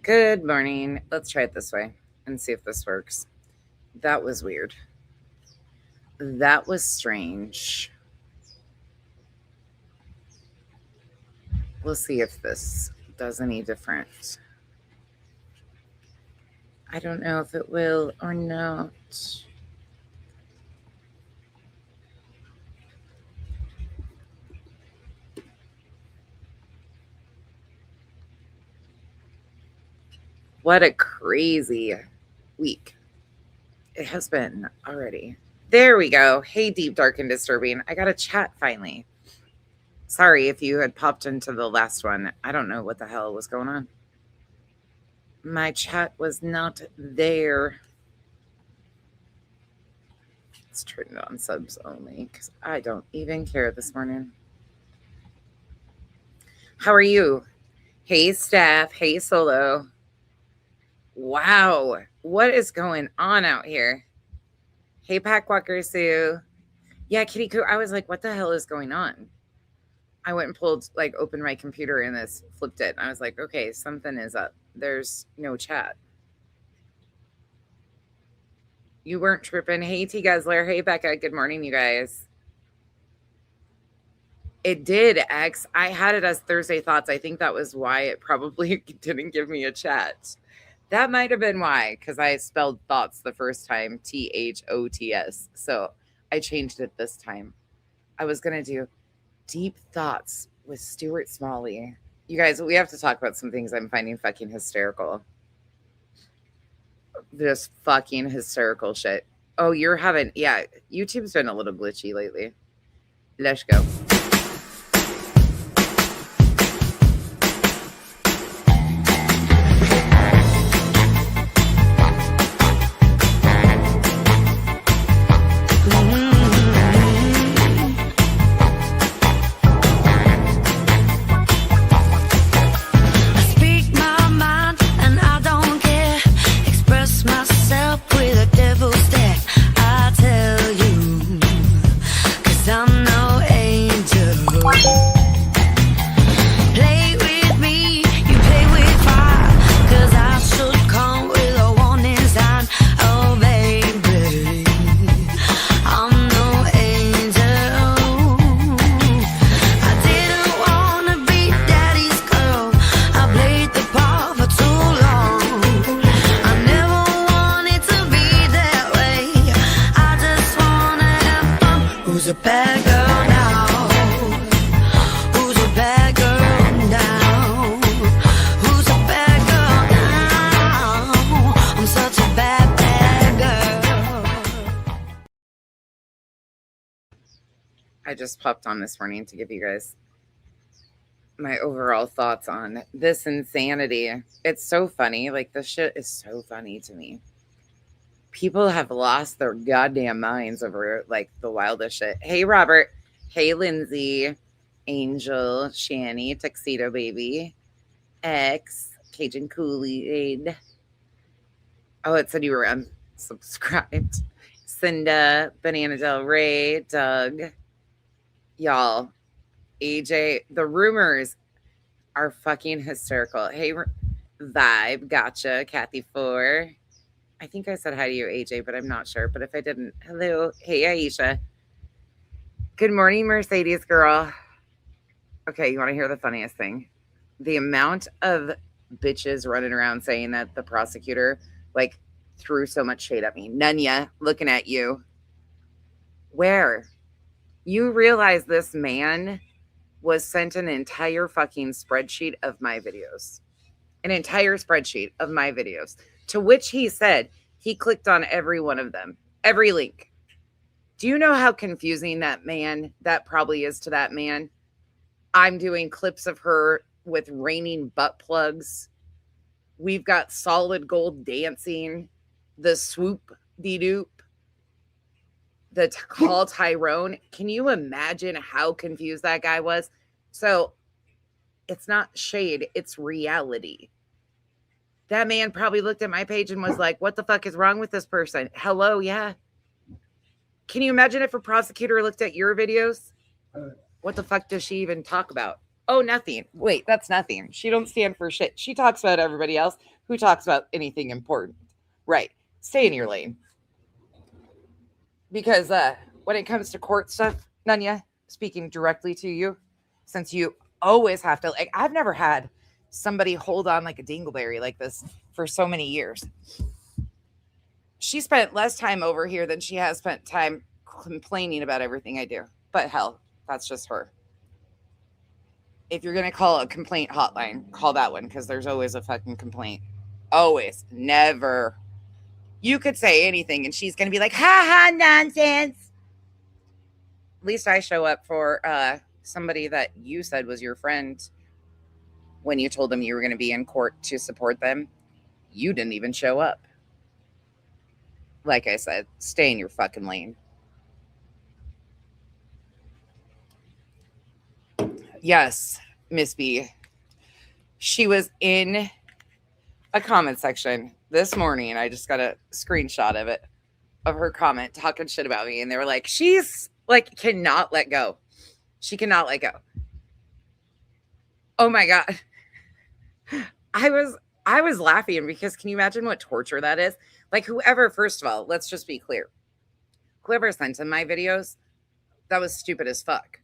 Good morning. Let's try it this way and see if this works. That was weird. That was strange. We'll see if this does any different. I don't know if it will or not. What a crazy week it has been already. There we go. Hey, Deep, Dark, and Disturbing. I got a chat finally. Sorry if you had popped into the last one. I don't know what the hell was going on. My chat was not there. Let's turn it on subs only because I don't even care this morning. How are you? Hey, staff. Hey, Solo. Wow. What is going on out here? Hey, Packwalker Sue. Yeah, Kitty Coo. I was like, what the hell is going on? I went and opened my computer and this flipped it. I was like, okay, something is up. There's no chat. You weren't tripping. Hey, T Guzzler. Hey, Becca. Good morning, you guys. It did, X. I had it as Thursday Thoughts. I think that was why it probably didn't give me a chat. That might have been why, because I spelled thoughts the first time, THOTS. So I changed it this time. I was going to do Deep Thoughts with Stuart Smalley. You guys, we have to talk about some things I'm finding fucking hysterical. This fucking hysterical shit. Oh, you're having, yeah, YouTube's been a little glitchy lately. Let's go. I just popped on this morning to give you guys my overall thoughts on this insanity. It's so funny. Like, this shit is so funny to me. People have lost their goddamn minds over, like, the wildest shit. Hey, Robert. Hey, Lindsay. Angel. Shani. Tuxedo Baby. X. Cajun Kool-Aid. Oh, it said you were unsubscribed. Cinda. Banana Del Rey. Doug. Y'all, AJ, the rumors are fucking hysterical. Hey, Vibe, gotcha. Kathy 4. I think I said hi to you, AJ, but I'm not sure. But if I didn't, hello. Hey, Aisha. Good morning, Mercedes girl. Okay, you want to hear the funniest thing? The amount of bitches running around saying that the prosecutor, like, threw so much shade at me. Nunya, looking at you. Where? You realize this man was sent an entire fucking spreadsheet of my videos. An entire spreadsheet of my videos. To which he said he clicked on every one of them. Every link. Do you know how confusing that probably is to that man? I'm doing clips of her with raining butt plugs. We've got solid gold dancing. The swoop-de-doop. The call Tyrone. Can you imagine how confused that guy was? So it's not shade, it's reality. That man probably looked at my page and was like, what the fuck is wrong with this person? Hello, yeah. Can you imagine if a prosecutor looked at your videos? What the fuck does she even talk about? Oh, nothing. Wait, that's nothing. She don't stand for shit. She talks about everybody else who talks about anything important. Right. Stay in your lane. Because when it comes to court stuff, Nunya, speaking directly to you, since you always have to, like, I've never had somebody hold on like a dingleberry like this for so many years. She spent less time over here than she has spent time complaining about everything I do. But hell, that's just her. If you're going to call a complaint hotline, call that one because there's always a fucking complaint. Always. Never. You could say anything and she's going to be like, ha ha, nonsense. At least I show up for somebody that you said was your friend when you told them you were going to be in court to support them. You didn't even show up. Like I said, stay in your fucking lane. Yes, Miss B. She was in a comment section this morning. I just got a screenshot of it, of her comment talking shit about me. And they were like, she's like, cannot let go. She cannot let go. Oh my God. I was laughing because can you imagine what torture that is? Like whoever, first of all, let's just be clear. Whoever sent in my videos, that was stupid as fuck.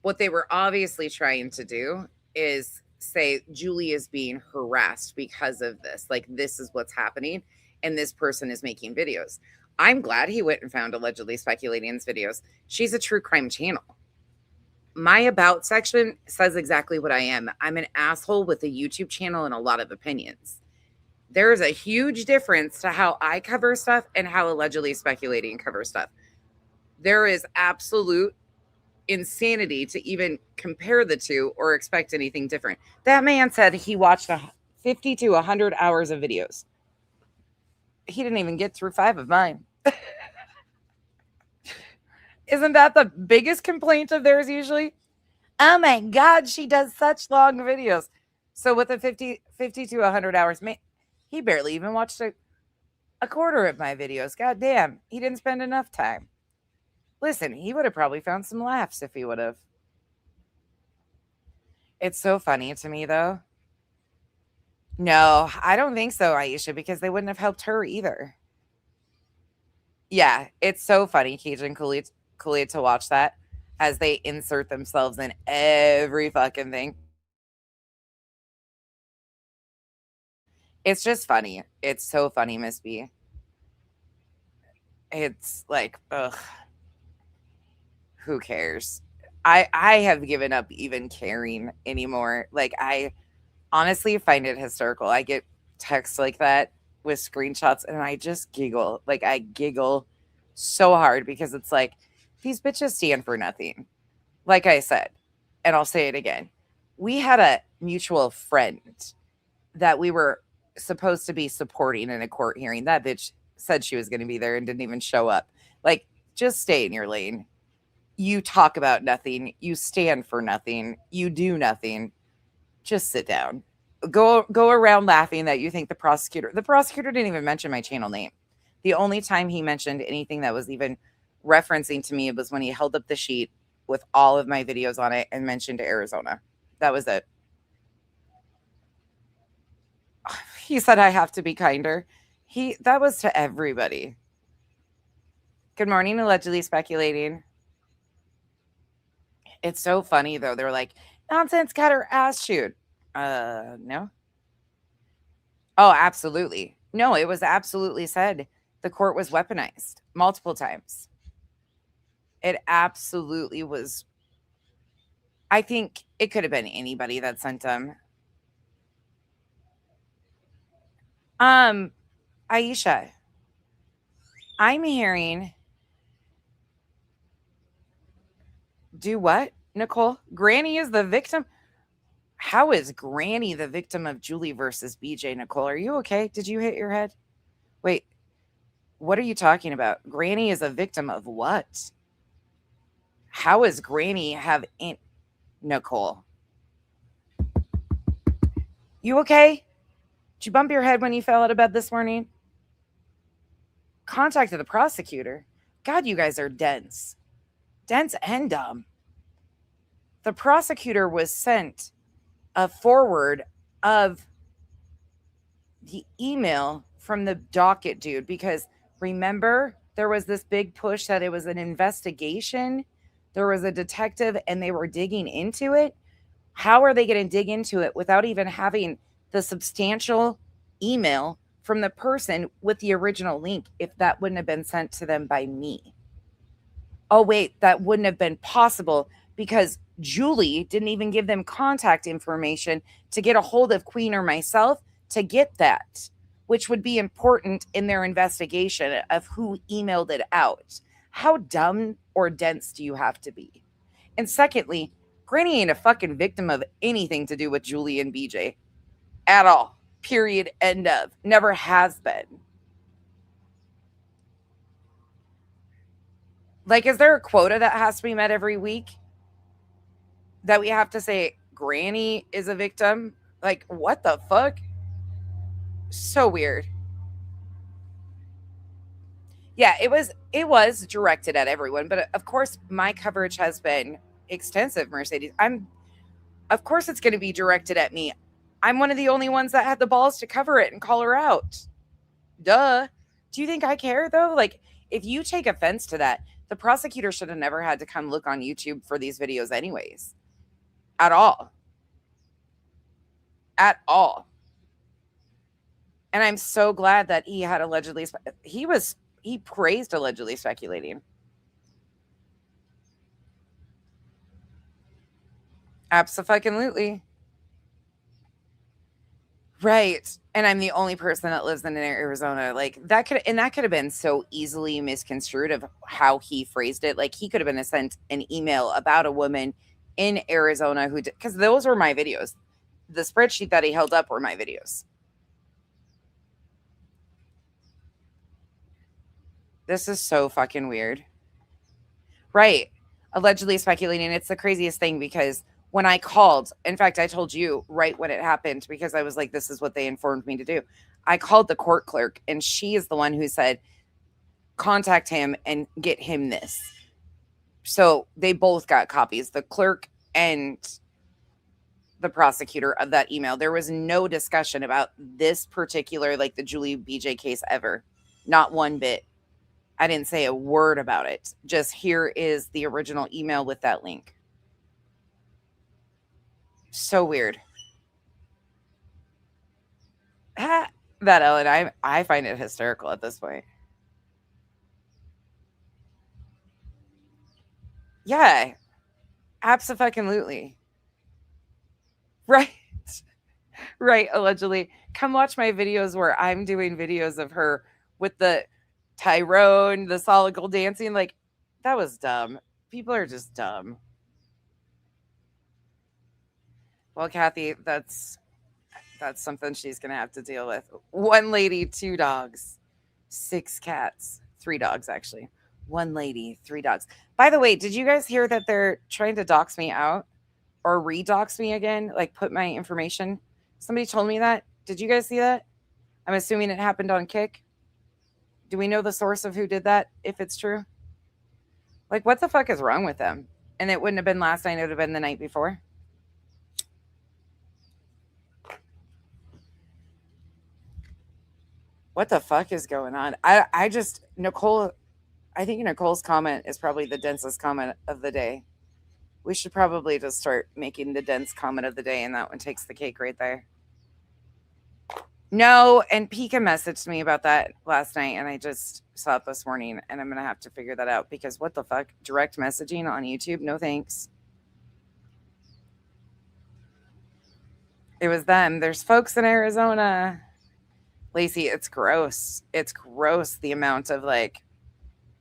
What they were obviously trying to do is say Julie is being harassed because of this. Like, this is what's happening, and this person is making videos. I'm glad he went and found Allegedly Speculating's videos. She's a true crime channel. My about section says exactly what I am. I'm an asshole with a YouTube channel and a lot of opinions. There is a huge difference to how I cover stuff and how Allegedly Speculating covers stuff. There is absolute insanity to even compare the two or expect anything different. That man said he watched 50 to 100 hours of videos. He didn't even get through 5 of mine. Isn't that the biggest complaint of theirs usually? Oh my God, she does such long videos. So with the 50 to 100 hours, he barely even watched a quarter of my videos. God damn, he didn't spend enough time. Listen, he would have probably found some laughs if he would have. It's so funny to me, though. No, I don't think so, Aisha, because they wouldn't have helped her either. Yeah, it's so funny, Cajun Khalid, to watch that as they insert themselves in every fucking thing. It's just funny. It's so funny, Miss B. It's like, ugh. Who cares? I have given up even caring anymore. Like, I honestly find it hysterical. I get texts like that with screenshots and I just giggle. Like, I giggle so hard because it's like, these bitches stand for nothing. Like I said, and I'll say it again. We had a mutual friend that we were supposed to be supporting in a court hearing. That bitch said she was going to be there and didn't even show up. Like, just stay in your lane. You talk about nothing. You stand for nothing. You do nothing. Just sit down. Go around laughing that you think the prosecutor didn't even mention my channel name. The only time he mentioned anything that was even referencing to me was when he held up the sheet with all of my videos on it and mentioned Arizona. That was it. He said I have to be kinder. That was to everybody. Good morning, Allegedly Speculating. It's so funny though. They're like, nonsense, got her ass chewed. No. Oh, absolutely. No, it was absolutely said the court was weaponized multiple times. It absolutely was. I think it could have been anybody that sent them. Aisha, I'm hearing. Do what, Nicole? Granny is the victim? How is Granny the victim of Julie versus BJ, Nicole? Are you okay? Did you hit your head? Wait, what are you talking about? Granny is a victim of what? How is Granny have Nicole? You okay? Did you bump your head when you fell out of bed this morning? Contacted the prosecutor. God, you guys are dense. Dense and dumb. the prosecutor was sent a forward of the email from the docket dude, because remember, there was this big push that it was an investigation. There was a detective and they were digging into it. How are they going to dig into it without even having the substantial email from the person with the original link if that wouldn't have been sent to them by me? Oh, wait, that wouldn't have been possible because Julie didn't even give them contact information to get a hold of Queen or myself to get that, which would be important in their investigation of who emailed it out. How dumb or dense do you have to be? And secondly, Granny ain't a fucking victim of anything to do with Julie and BJ at all. Period. End of. Never has been. Like, is there a quota that has to be met every week? That we have to say Granny is a victim? Like, what the fuck? So weird. Yeah, it was directed at everyone, but of course my coverage has been extensive, Mercedes. Of course it's going to be directed at me. I'm one of the only ones that had the balls to cover it and call her out. Duh. Do you think I care though? Like, if you take offense to that, the prosecutor should have never had to come look on YouTube for these videos anyways. At all. At all. And I'm so glad that he had allegedly, he praised allegedly speculating. Absolutely. Right. And I'm the only person that lives in Arizona. Like, that could have been so easily misconstrued of how he phrased it. Like, he could have been sent an email about a woman in Arizona who did, because those were my videos. The spreadsheet that he held up were my videos. This is so fucking weird. Right. Allegedly speculating. It's the craziest thing because when I called, in fact, I told you right when it happened because I was like, this is what they informed me to do. I called the court clerk and she is the one who said, contact him and get him this. So they both got copies, the clerk and the prosecutor of that email. There was no discussion about this particular, like the Julie BJ case ever. Not one bit. I didn't say a word about it. Just here is the original email with that link. So weird. That Ellen, I find it hysterical at this point. Yeah, absolutely. Right. Right, allegedly. Come watch my videos where I'm doing videos of her with the Tyrone, the solid gold dancing. Like, that was dumb. People are just dumb. Well, Kathy, that's something she's gonna have to deal with. One lady, two dogs, 6 cats, 3 dogs actually. One lady, 3 dogs. By the way, did you guys hear that they're trying to dox me out or redox me again? Like, put my information. Somebody told me that. Did you guys see that? I'm assuming it happened on Kick. Do we know the source of who did that, if it's true? Like, what the fuck is wrong with them? And it wouldn't have been last night, it would have been the night before. What the fuck is going on? I just, Nicole, I think Nicole's comment is probably the densest comment of the day. We should probably just start making the dense comment of the day, and that one takes the cake right there. No, and Pika messaged me about that last night, and I just saw it this morning, and I'm going to have to figure that out because what the fuck? Direct messaging on YouTube? No thanks. It was them. There's folks in Arizona. Lacey, it's gross. It's gross the amount of like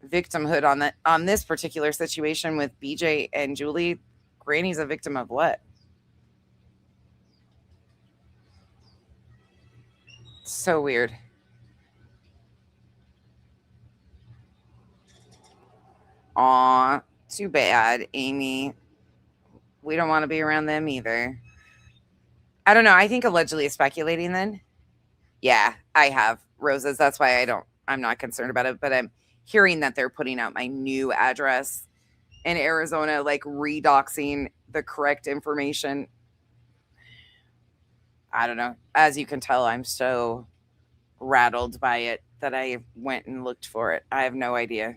victimhood on this particular situation with BJ and Julie. Granny's a victim of what? So weird. Aw, too bad, Amy. We don't want to be around them either. I don't know. I think allegedly speculating then. Yeah, I have roses. That's why I'm not concerned about it. But I'm hearing that they're putting out my new address in Arizona, like redoxing the correct information. I don't know. As you can tell, I'm so rattled by it that I went and looked for it. I have no idea.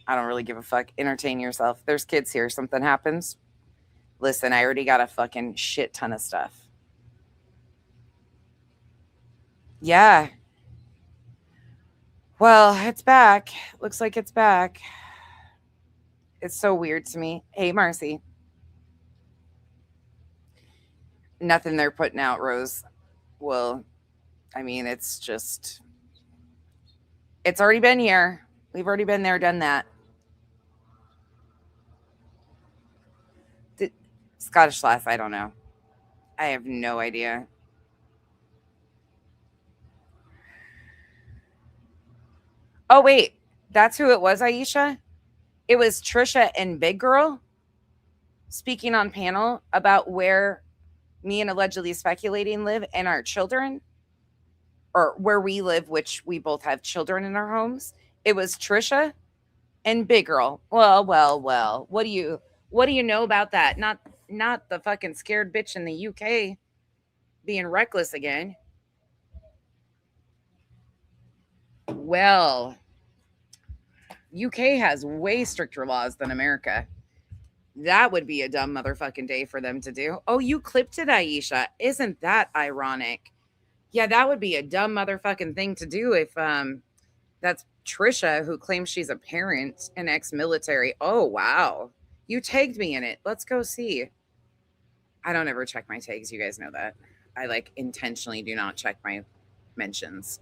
I don't really give a fuck. Entertain yourself. There's kids here. Something happens. Listen, I already got a fucking shit ton of stuff. Yeah. Well, it's back. Looks like it's back. It's so weird to me. Hey, Marcy. Nothing they're putting out, Rose. Well, I mean, it's already been here. We've already been there, done that. Scottish lass, I don't know. I have no idea. Oh, wait. That's who it was, Aisha? It was Trisha and Big Girl speaking on panel about where me and allegedly speculating live and our children, or where we live, which we both have children in our homes. It was Trisha and Big Girl. Well. What do you know about that? Not the fucking scared bitch in the UK being reckless again. Well, UK has way stricter laws than America. That would be a dumb motherfucking day for them to do. Oh, you clipped it, Aisha. Isn't that ironic? Yeah, that would be a dumb motherfucking thing to do if that's Trisha, who claims she's a parent and ex-military. Oh, wow. You tagged me in it. Let's go see. I don't ever check my tags. You guys know that. I like intentionally do not check my mentions.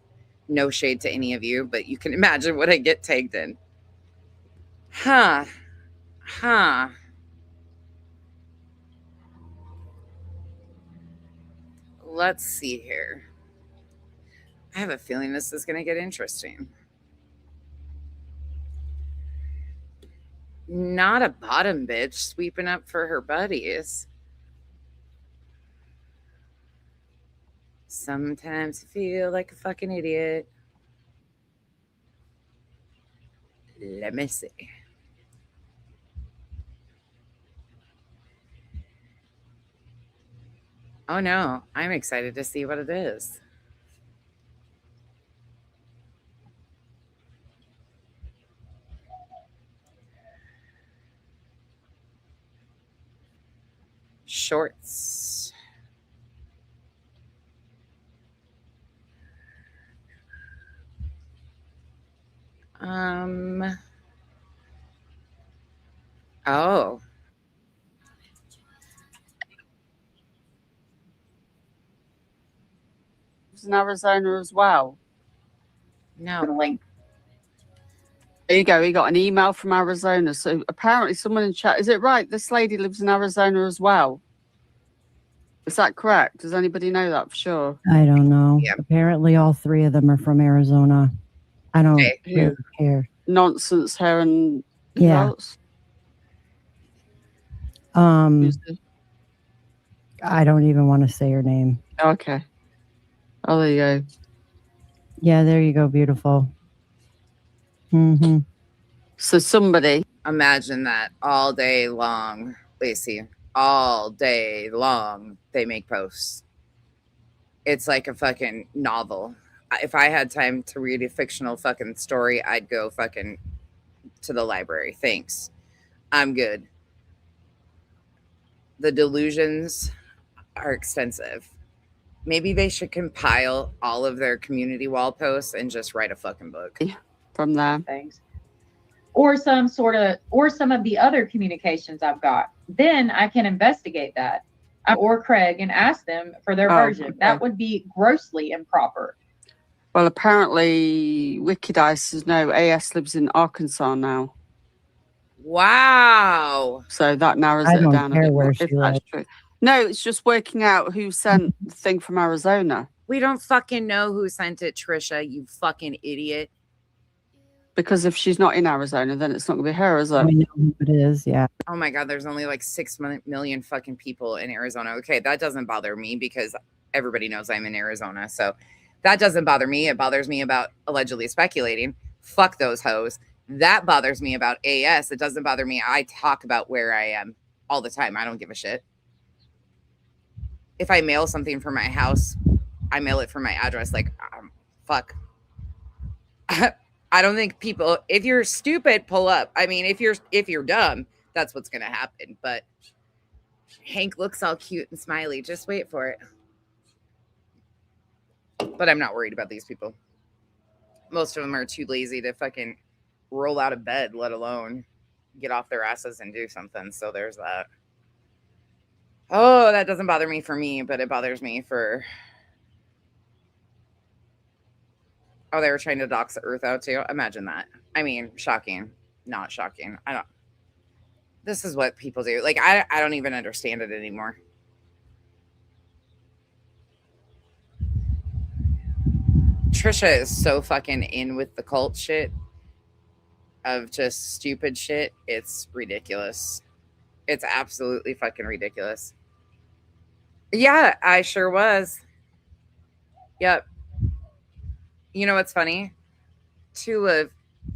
No shade to any of you, but you can imagine what I get tagged in. Huh. Let's see here. I have a feeling this is going to get interesting. Not a bottom bitch sweeping up for her buddies. Sometimes you feel like a fucking idiot. Let me see. Oh no, I'm excited to see what it is. Shorts. Oh. In Arizona as well. No. There you go. We got an email from Arizona. So apparently someone in chat, is it right? This lady lives in Arizona as well. Is that correct? Does anybody know that for sure? I don't know. Yeah. Apparently all three of them are from Arizona. I don't Okay. care. Nonsense her and who Yeah. else? I don't even want to say her name. Okay. Oh, there you go. Yeah, there you go. Beautiful. Mm-hmm. So somebody. Imagine that all day long, Lacey. All day long, they make posts. It's like a fucking novel. If I had time to read a fictional fucking story, I'd go fucking to the library. Thanks. I'm good. The delusions are extensive. Maybe they should compile all of their community wall posts and just write a fucking book. From there. Things. Or some of the other communications I've got. Then I can investigate that. Or Craig and ask them for their version. Okay. That would be grossly improper. Well, apparently Wicked Ice no AS lives in Arkansas now. Wow. So that narrows I it don't down a care bit where more, she if that's true. No, it's just working out who sent the thing from Arizona. We don't fucking know who sent it, Trisha, you fucking idiot. Because if she's not in Arizona, then it's not going to be her, is it? We know who it is, yeah. Oh my God, there's only like 6 million fucking people in Arizona. Okay, that doesn't bother me because everybody knows I'm in Arizona. So that doesn't bother me. It bothers me about allegedly speculating. Fuck those hoes. That bothers me about AS. It doesn't bother me. I talk about where I am all the time. I don't give a shit. If I mail something from my house, I mail it from my address. Like, fuck. I don't think people, if you're stupid, pull up. I mean, if you're dumb, that's what's going to happen. But Hank looks all cute and smiley. Just wait for it. But I'm not worried about these people. Most of them are too lazy to fucking roll out of bed, let alone get off their asses and do something. So there's that. Oh, that doesn't bother me for me, but it bothers me for... Oh, they were trying to dox the earth out too? Imagine that. I mean, shocking. Not shocking. I don't... This is what people do. Like, I don't even understand it anymore. Trisha is so fucking in with the cult shit of just stupid shit. It's ridiculous. It's absolutely fucking ridiculous. Yeah, I sure was. Yep. You know what's funny? Two of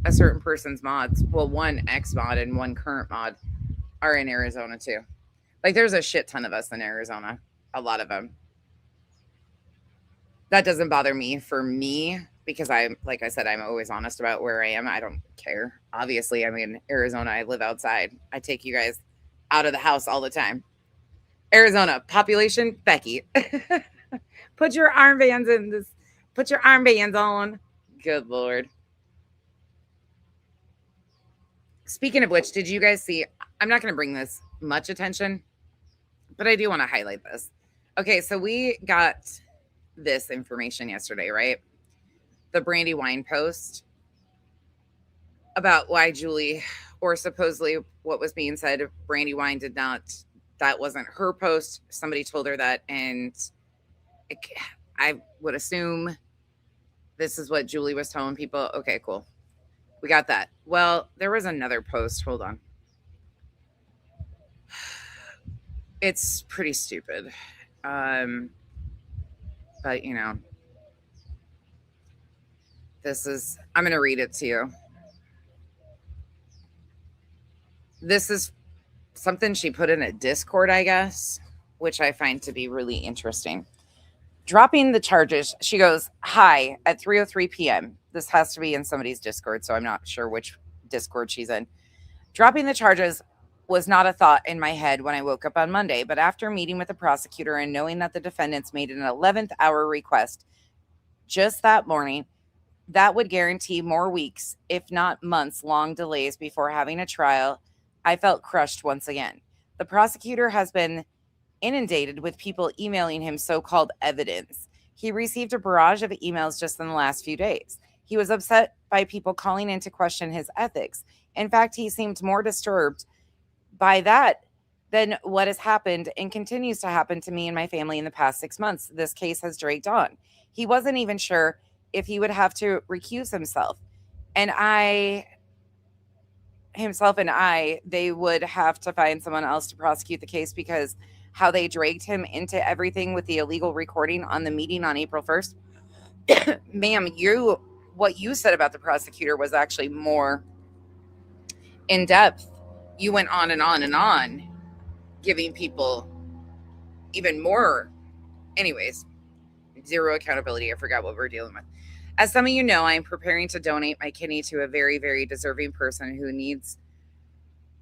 a certain person's mods, well, one ex-mod and one current mod, are in Arizona too. Like, there's a shit ton of us in Arizona. A lot of them. That doesn't bother me for me because like I said, I'm always honest about where I am. I don't care. Obviously, I'm in Arizona. I live outside. I take you guys out of the house all the time. Arizona, population, Becky. Put your armbands in this. Put your armbands on. Good Lord. Speaking of which, did you guys see? I'm not going to bring this much attention, but I do want to highlight this. Okay, so we got this information yesterday, right? The Brandy Wine post about why Julie, or supposedly what was being said, Brandy Wine did not, that wasn't her post. Somebody told her that, and I would assume this is what Julie was telling people. Okay, cool. We got that. Well, there was another post. Hold on. It's pretty stupid. But, you know, I'm going to read it to you. This is something she put in a Discord, I guess, which I find to be really interesting. Dropping the charges, she goes, "Hi, at 3:03 p.m. This has to be in somebody's Discord, so I'm not sure which Discord she's in. Dropping the charges was not a thought in my head when I woke up on Monday, but after meeting with the prosecutor and knowing that the defendants made an 11th hour request just that morning, that would guarantee more weeks, if not months, long delays before having a trial, I felt crushed once again. The prosecutor has been inundated with people emailing him so-called evidence. He received a barrage of emails just in the last few days. He was upset by people calling in to question his ethics. In fact, he seemed more disturbed by that than what has happened and continues to happen to me and my family in the past 6 months. This case has dragged on. He wasn't even sure if he would have to recuse himself. They would have to find someone else to prosecute the case because how they dragged him into everything with the illegal recording on the meeting on April 1st. Ma'am, what you said about the prosecutor was actually more in depth. You went on and on and on, giving people even more. Anyways, zero accountability. I forgot what we're dealing with. As some of you know, I am preparing to donate my kidney to a very, very deserving person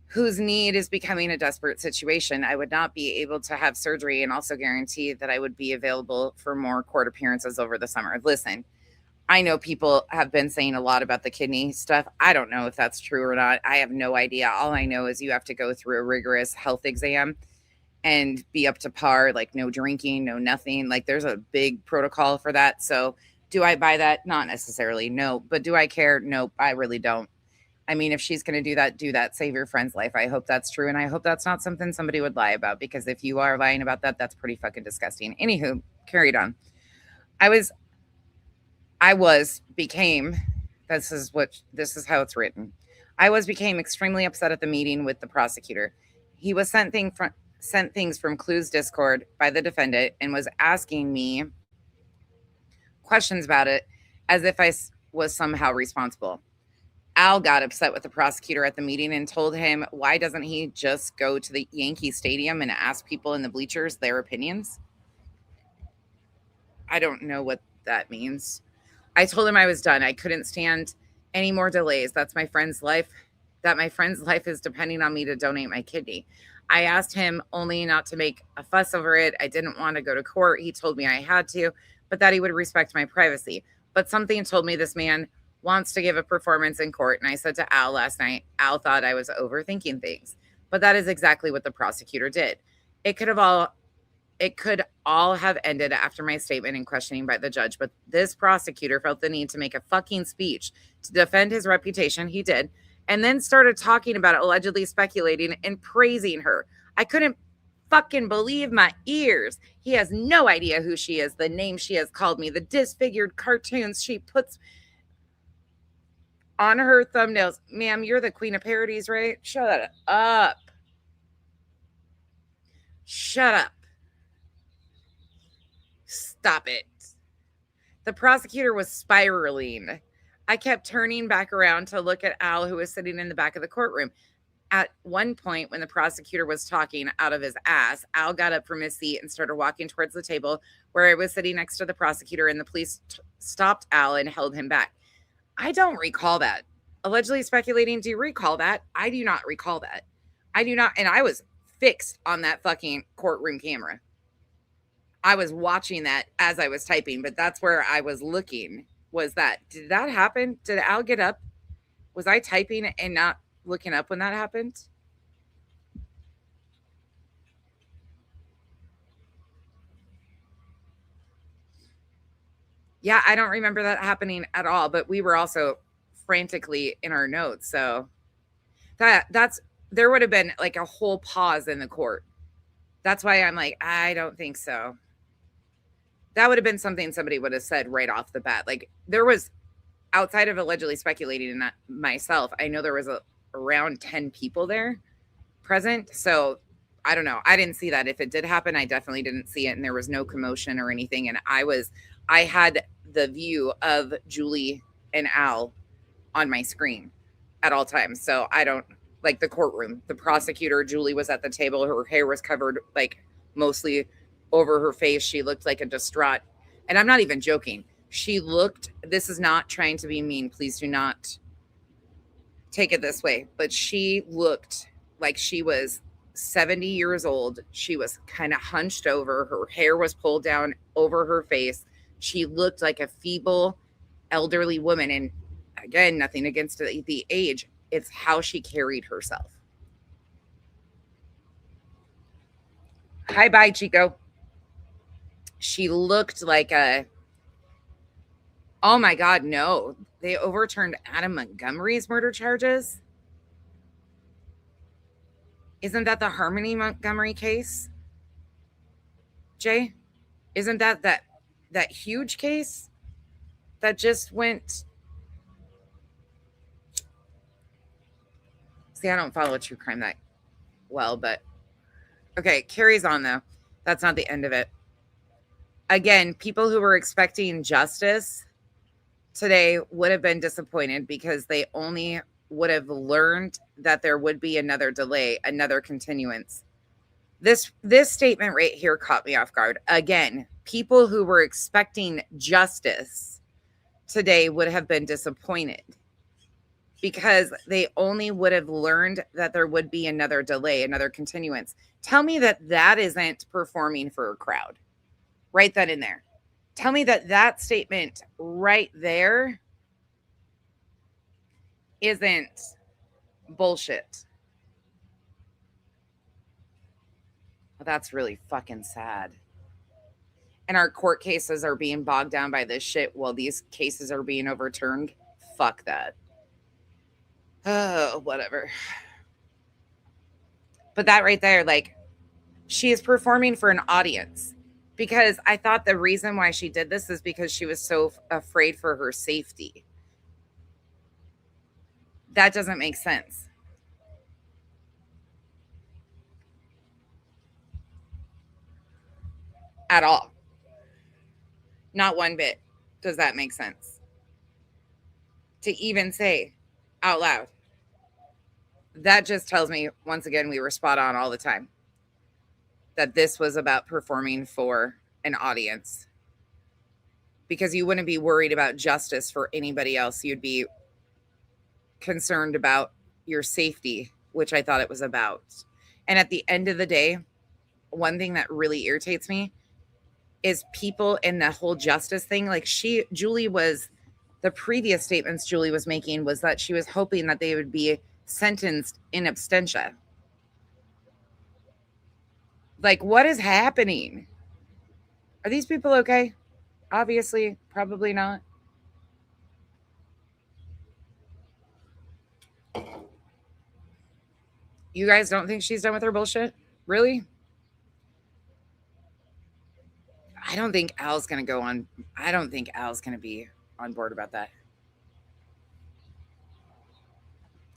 whose need is becoming a desperate situation. I would not be able to have surgery and also guarantee that I would be available for more court appearances over the summer. Listen, I know people have been saying a lot about the kidney stuff. I don't know if that's true or not. I have no idea. All I know is you have to go through a rigorous health exam and be up to par, like no drinking, no nothing. Like there's a big protocol for that. So do I buy that? Not necessarily, no. But do I care? Nope, I really don't. I mean, if she's going to do that. Save your friend's life. I hope that's true. And I hope that's not something somebody would lie about, because if you are lying about that, that's pretty fucking disgusting. Anywho, carried on. This is how it's written. Became extremely upset at the meeting with the prosecutor. He was sent things from Clues Discord by the defendant and was asking me questions about it as if I was somehow responsible. Al got upset with the prosecutor at the meeting and told him, why doesn't he just go to the Yankee Stadium and ask people in the bleachers their opinions? I don't know what that means. I told him I was done. I couldn't stand any more delays. That my friend's life is depending on me to donate my kidney. I asked him only not to make a fuss over it. I didn't want to go to court. He told me I had to, but that he would respect my privacy. But something told me this man wants to give a performance in court. And I said to Al last night, Al thought I was overthinking things. But that is exactly what the prosecutor did. It could all have ended after my statement and questioning by the judge, but this prosecutor felt the need to make a fucking speech to defend his reputation. He did, and then started talking about allegedly speculating and praising her. I couldn't fucking believe my ears. He has no idea who she is, the name she has called me, the disfigured cartoons she puts on her thumbnails. Ma'am, you're the queen of parodies, right? Shut up. Shut up. Stop it. The prosecutor was spiraling. I kept turning back around to look at Al, who was sitting in the back of the courtroom. At one point, when the prosecutor was talking out of his ass, Al got up from his seat and started walking towards the table where I was sitting next to the prosecutor, and the police stopped Al and held him back. I don't recall that. Allegedly speculating, do you recall that? I do not recall that. I do not, and I was fixed on that fucking courtroom camera. I was watching that as I was typing, but that's where I was looking. Was that, did that happen? Did Al get up? Was I typing and not looking up when that happened? Yeah, I don't remember that happening at all, but we were also frantically in our notes. So there would have been like a whole pause in the court. That's why I'm like, I don't think so. That would have been something somebody would have said right off the bat. Like, there was, outside of allegedly speculating in that myself, I know there was around 10 people there present. So I don't know. I didn't see that. If it did happen, I definitely didn't see it. And there was no commotion or anything. And I had the view of Julie and Al on my screen at all times. So I don't, like the courtroom, the prosecutor, Julie was at the table. Her hair was covered like mostly over her face. She looked like a distraught, and I'm not even joking. She looked, this is not trying to be mean. Please do not take it this way, but she looked like she was 70 years old. She was kind of hunched over. Her hair was pulled down over her face. She looked like a feeble elderly woman. And again, nothing against the age. It's how she carried herself. Hi, bye, Chico. She looked like oh my God, no. They overturned Adam Montgomery's murder charges. Isn't that the Harmony Montgomery case? Jay? Isn't that huge case that just went? See, I don't follow true crime that well, but okay, carries on though. That's not the end of it. Again, people who were expecting justice today would have been disappointed because they only would have learned that there would be another delay, another continuance. This statement right here caught me off guard. Again, people who were expecting justice today would have been disappointed because they only would have learned that there would be another delay, another continuance. Tell me that isn't performing for a crowd. Write that in there. Tell me that statement right there isn't bullshit. Well, that's really fucking sad. And our court cases are being bogged down by this shit while these cases are being overturned. Fuck that. Oh, whatever. But that right there, like, she is performing for an audience. Because I thought the reason why she did this is because she was so afraid for her safety. That doesn't make sense. At all. Not one bit does that make sense. To even say out loud. That just tells me, once again, we were spot on all the time. That this was about performing for an audience. Because you wouldn't be worried about justice for anybody else. You'd be concerned about your safety, which I thought it was about. And at the end of the day, one thing that really irritates me is people in the whole justice thing. Like Julie was, the previous statements Julie was making was that she was hoping that they would be sentenced in absentia. Like, what is happening? Are these people okay? Obviously, probably not. You guys don't think she's done with her bullshit? Really? I don't think Al's going to go on. I don't think Al's going to be on board about that.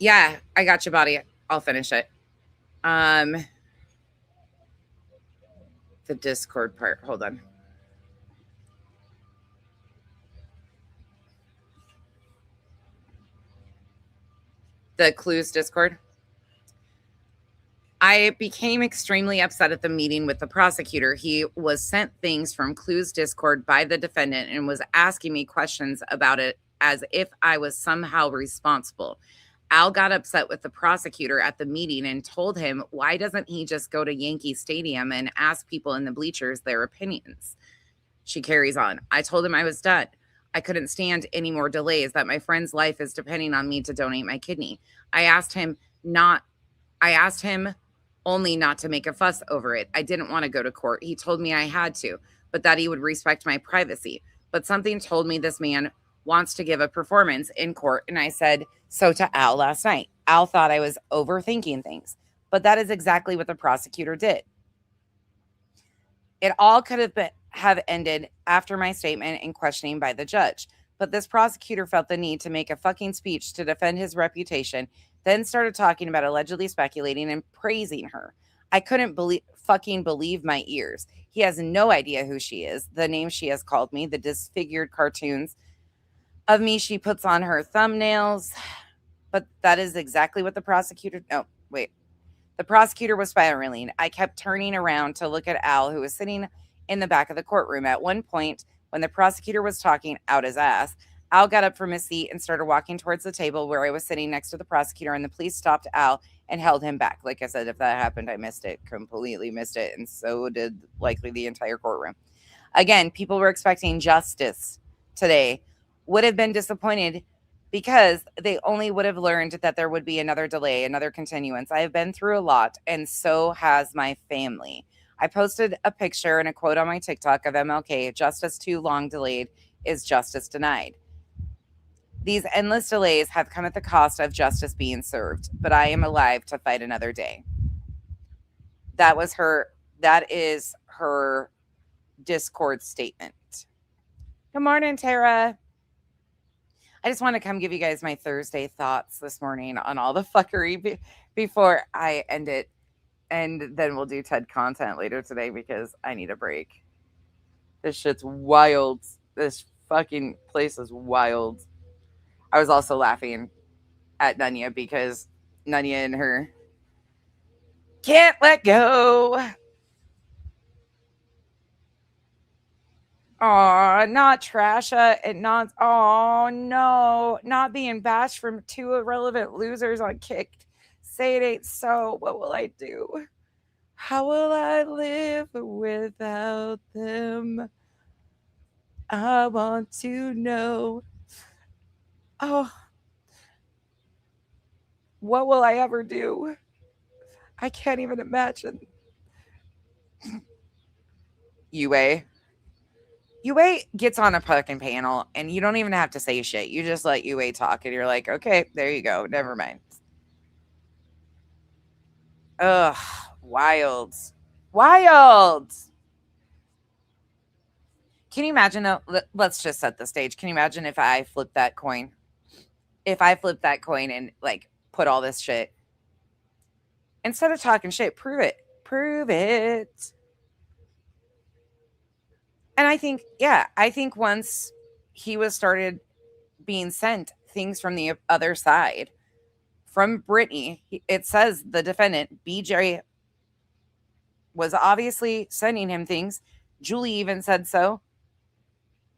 Yeah, I got you, buddy. I'll finish it. The Discord part. Hold on. The Clues Discord. I became extremely upset at the meeting with the prosecutor. He was sent things from Clues Discord by the defendant and was asking me questions about it as if I was somehow responsible. Al got upset with the prosecutor at the meeting and told him, why doesn't he just go to Yankee Stadium and ask people in the bleachers their opinions? She carries on. I told him I was done. I couldn't stand any more delays, that my friend's life is depending on me to donate my kidney. I asked him only not to make a fuss over it. I didn't want to go to court. He told me I had to, but that he would respect my privacy. But something told me this man wants to give a performance in court, and I said so to Al last night. Al thought I was overthinking things, but that is exactly what the prosecutor did. It all could have ended after my statement and questioning by the judge, but this prosecutor felt the need to make a fucking speech to defend his reputation, then started talking about allegedly speculating and praising her. I couldn't fucking believe my ears. He has no idea who she is, the name she has called me, the disfigured cartoons of me she puts on her thumbnails. But that is exactly what the prosecutor... No, wait. The prosecutor was spiraling. I kept turning around to look at Al, who was sitting in the back of the courtroom. At one point, when the prosecutor was talking out his ass, Al got up from his seat and started walking towards the table where I was sitting next to the prosecutor, and the police stopped Al and held him back. Like I said, if that happened, I missed it, completely missed it, and so did likely the entire courtroom. Again, people were expecting justice today, would have been disappointed because they only would have learned that there would be another delay, another continuance. I have been through a lot, and so has my family. I posted a picture and a quote on my TikTok of MLK, justice too long delayed is justice denied. These endless delays have come at the cost of justice being served, but I am alive to fight another day. That is her Discord statement. Good morning, Tara. I just want to come give you guys my Thursday thoughts this morning on all the fuckery before I end it. And then we'll do TED content later today because I need a break. This shit's wild. This fucking place is wild. I was also laughing at Nunya because Nunya and her can't let go. Oh, not Trasha and not, oh no, not being bashed from two irrelevant losers on Kicked. Say it ain't so. What will I do? How will I live without them? I want to know. Oh, what will I ever do? I can't even imagine. UA gets on a fucking panel and you don't even have to say shit. You just let UA talk and you're like, okay, there you go. Never mind. Ugh, wild. Wild. Can you imagine though? Let's just set the stage. Can you imagine if I flipped that coin? If I flipped that coin and like put all this shit, instead of talking shit, prove it. Prove it. And I think once he was started being sent things from the other side, from Brittany. It says the defendant, BJ, was obviously sending him things. Julie even said so.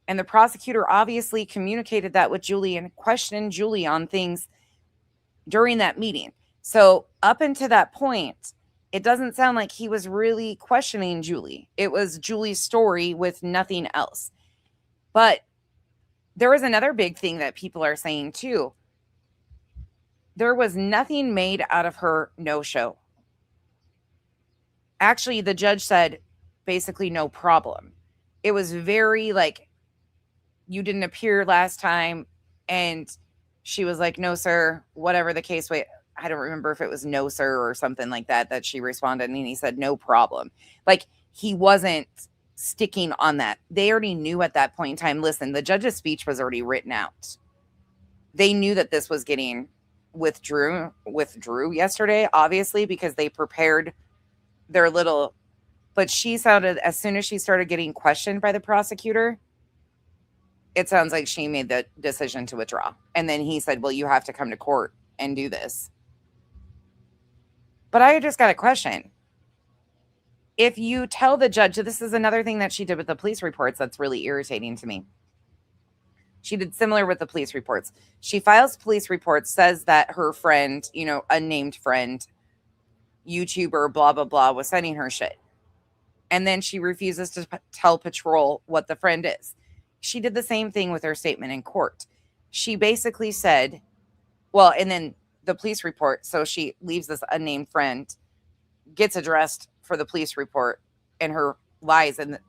And the prosecutor obviously communicated that with Julie and questioned Julie on things during that meeting. So up until that point, it doesn't sound like he was really questioning Julie. It was Julie's story with nothing else. But there was another big thing that people are saying too. There was nothing made out of her no-show. Actually, the judge said basically no problem. It was very like, you didn't appear last time. And she was like, no, sir, whatever the case. Wait, I don't remember if it was no, sir, or something like that, that she responded. And he said, no problem. Like, he wasn't sticking on that. They already knew at that point in time, listen, the judge's speech was already written out. They knew that this was getting withdrew yesterday, obviously, because they prepared their little, but she sounded, as soon as she started getting questioned by the prosecutor, it sounds like she made the decision to withdraw. And then he said, well, you have to come to court and do this. But I just got a question. If you tell the judge, this is another thing that she did with the police reports that's really irritating to me. She did similar with the police reports. She files police reports, says that her friend, unnamed friend, YouTuber, blah, blah, blah, was sending her shit. And then she refuses to tell patrol what the friend is. She did the same thing with her statement in court. She basically said, well, and then the police report, so she leaves this unnamed friend, gets addressed for the police report, and her lies in the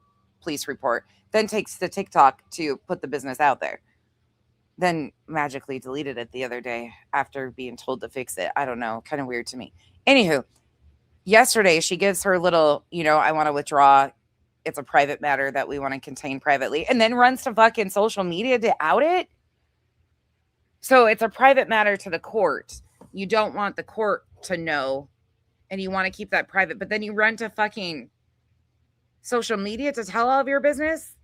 police report, then takes to TikTok to put the business out there. Then magically deleted it the other day after being told to fix it. I don't know, kind of weird to me. Anywho, yesterday she gives her little, I want to withdraw. It's a private matter that we want to contain privately, and then runs to fucking social media to out it. So it's a private matter to the court. You don't want the court to know, and you want to keep that private, but then you run to fucking social media to tell all of your business?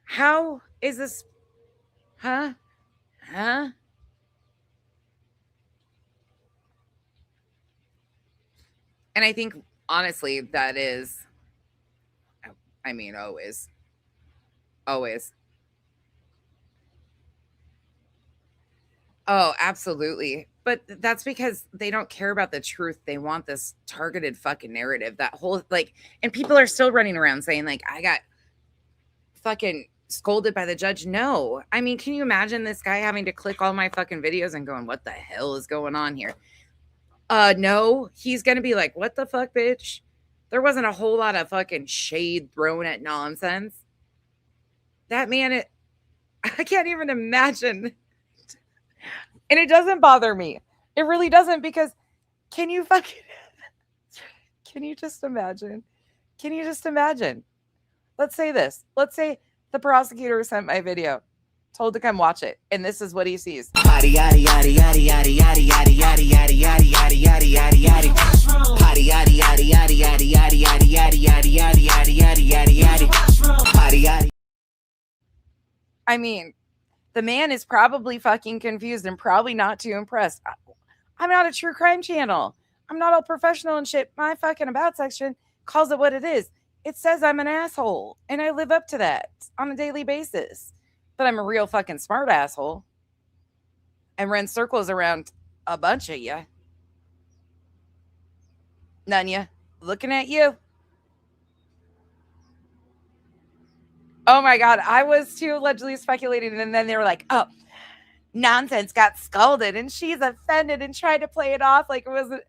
How is this? Huh? And I think, honestly, that is, always. Oh, absolutely. But that's because they don't care about the truth. They want this targeted fucking narrative. That whole, and people are still running around saying, I got fucking scolded by the judge. No. I mean, can you imagine this guy having to click all my fucking videos and going, what the hell is going on here? No, he's going to be like, what the fuck, bitch? There wasn't a whole lot of fucking shade thrown at nonsense. That man, I can't even imagine. And it doesn't bother me. It really doesn't, because can you just imagine? Can you just imagine? Let's say this. Let's say the prosecutor sent my video, told to come watch it, and this is what he sees. I mean, the man is probably fucking confused and probably not too impressed. I'm not a true crime channel. I'm not all professional and shit. My fucking about section calls it what it is. It says I'm an asshole, and I live up to that on a daily basis. But I'm a real fucking smart asshole and run circles around a bunch of you. None ya. Looking at you. Oh my God, I was too allegedly speculating, and then they were like, oh, nonsense, got scolded, and she's offended and tried to play it off like it wasn't.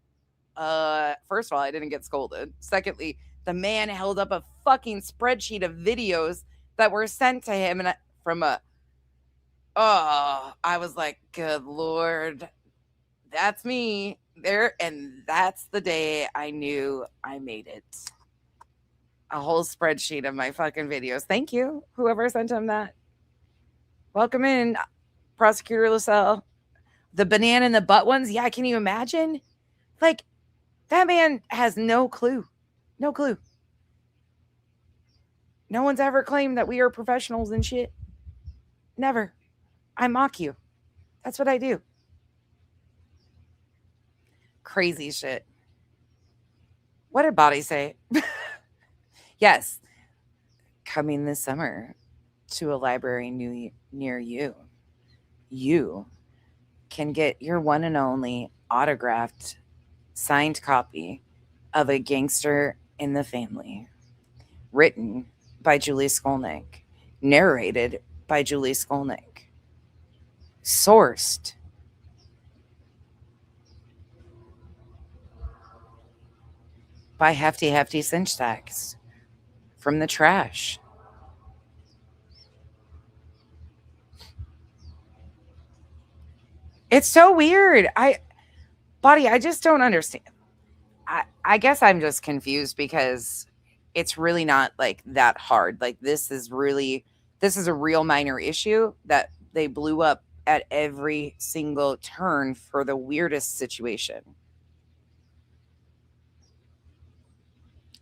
First of all, I didn't get scolded. Secondly, the man held up a fucking spreadsheet of videos that were sent to him, and I was like, good Lord, that's me there, and that's the day I knew I made it. A whole spreadsheet of my fucking videos. Thank you, whoever sent him that. Welcome in, Prosecutor LaSalle. The banana in the butt ones. Yeah, can you imagine? That man has no clue. No clue. No one's ever claimed that we are professionals and shit. Never. I mock you. That's what I do. Crazy shit. What did Body say? Yes. Coming this summer to a library near you. You can get your one and only autographed, signed copy of A Gangster in the Family, written by Julie Skolnick, narrated by Julie Skolnick, sourced by Hefty Syntax from the trash. It's so weird. Body, I just don't understand. I guess I'm just confused because it's really not like that hard. Like this is a real minor issue that they blew up at every single turn for the weirdest situation.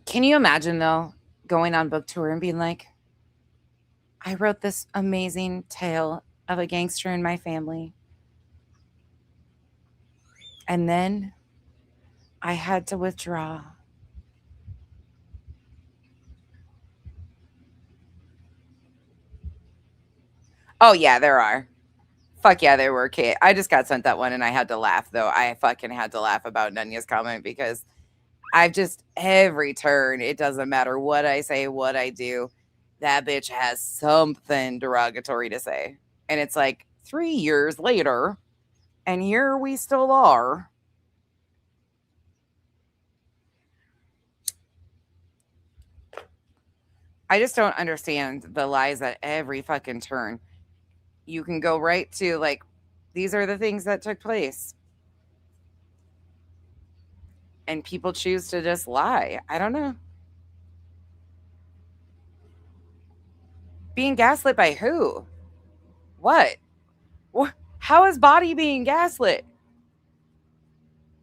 Can you imagine though going on book tour and being like, I wrote this amazing tale of a gangster in my family. And then I had to withdraw. Oh, yeah, there are. Fuck yeah, there were, Kate. I just got sent that one and I had to laugh, though. I fucking had to laugh about Nunya's comment because I've just, every turn, it doesn't matter what I say, what I do, that bitch has something derogatory to say. And it's like 3 years later, and here we still are. I just don't understand the lies at every fucking turn. You can go right to like, these are the things that took place. And people choose to just lie. I don't know. Being gaslit by who? What? How is Body being gaslit?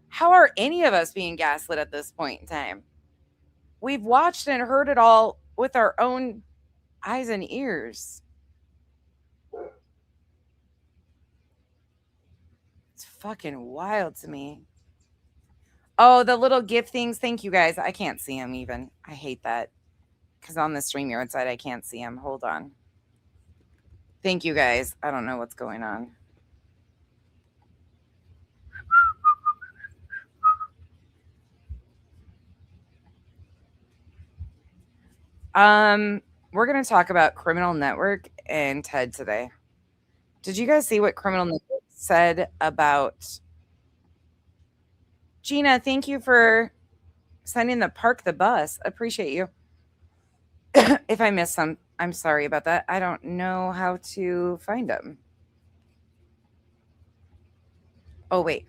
How are any of us being gaslit at this point in time? We've watched and heard it all with our own eyes and ears. It's fucking wild to me. Oh, the little gift things. Thank you guys. I can't see them even. I hate that. Because on the StreamYard side, I can't see them. Hold on. Thank you guys. I don't know what's going on. We're going to talk about Criminal Network and Ted today. Did you guys see what Criminal Network said about Gina? Thank you for sending the park the bus. Appreciate you. If I missed some, I'm sorry about that. I don't know how to find them. Oh, wait.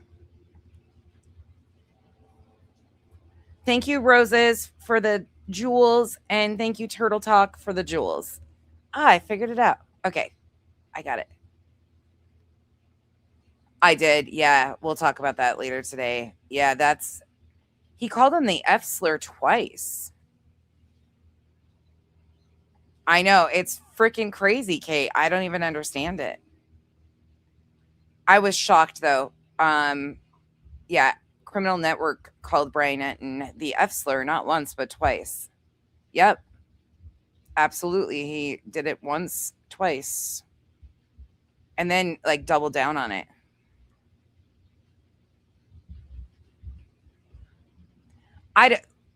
Thank you, Roses, for the jewels, and thank you, Turtle Talk, for the jewels. I figured it out. Okay, I got it. I did. Yeah, we'll talk about that later today. Yeah, he called him the F slur twice. I know. It's freaking crazy, Kate. I don't even understand it. I was shocked, though. Yeah, Criminal Network called Brian Enton the F slur not once, but twice. Yep. Absolutely. He did it once, twice. And then, like, doubled down on it.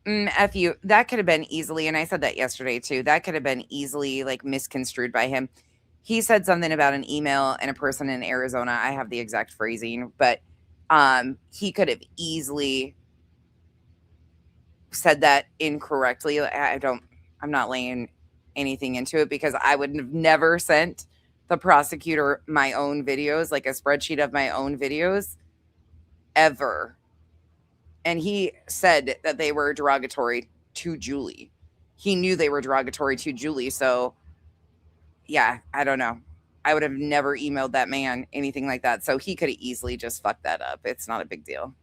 F you. That could have been easily, and I said that yesterday too, that could have been easily like misconstrued by him. He said something about an email and a person in Arizona. I have the exact phrasing, but he could have easily said that incorrectly. I'm not laying anything into it because I would have never sent the prosecutor my own videos, like a spreadsheet of my own videos, ever. And he said that they were derogatory to Julie. He knew they were derogatory to Julie. So, yeah, I don't know. I would have never emailed that man anything like that. So he could have easily just fucked that up. It's not a big deal.